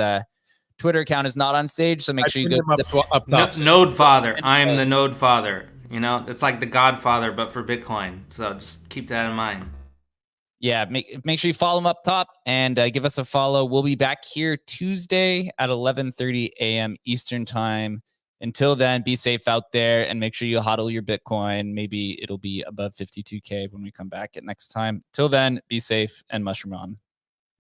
Twitter account is not on stage, so make sure you go up top. Node Father. I am the Node Father. It's like the Godfather, but for Bitcoin. So just keep that in mind. Yeah, make sure you follow him up top and give us a follow. We'll be back here Tuesday at 11:30 a.m. Eastern time. Until then, be safe out there and make sure you hodl your Bitcoin. Maybe it'll be above 52K when we come back at next time. Till then, be safe and mushroom on.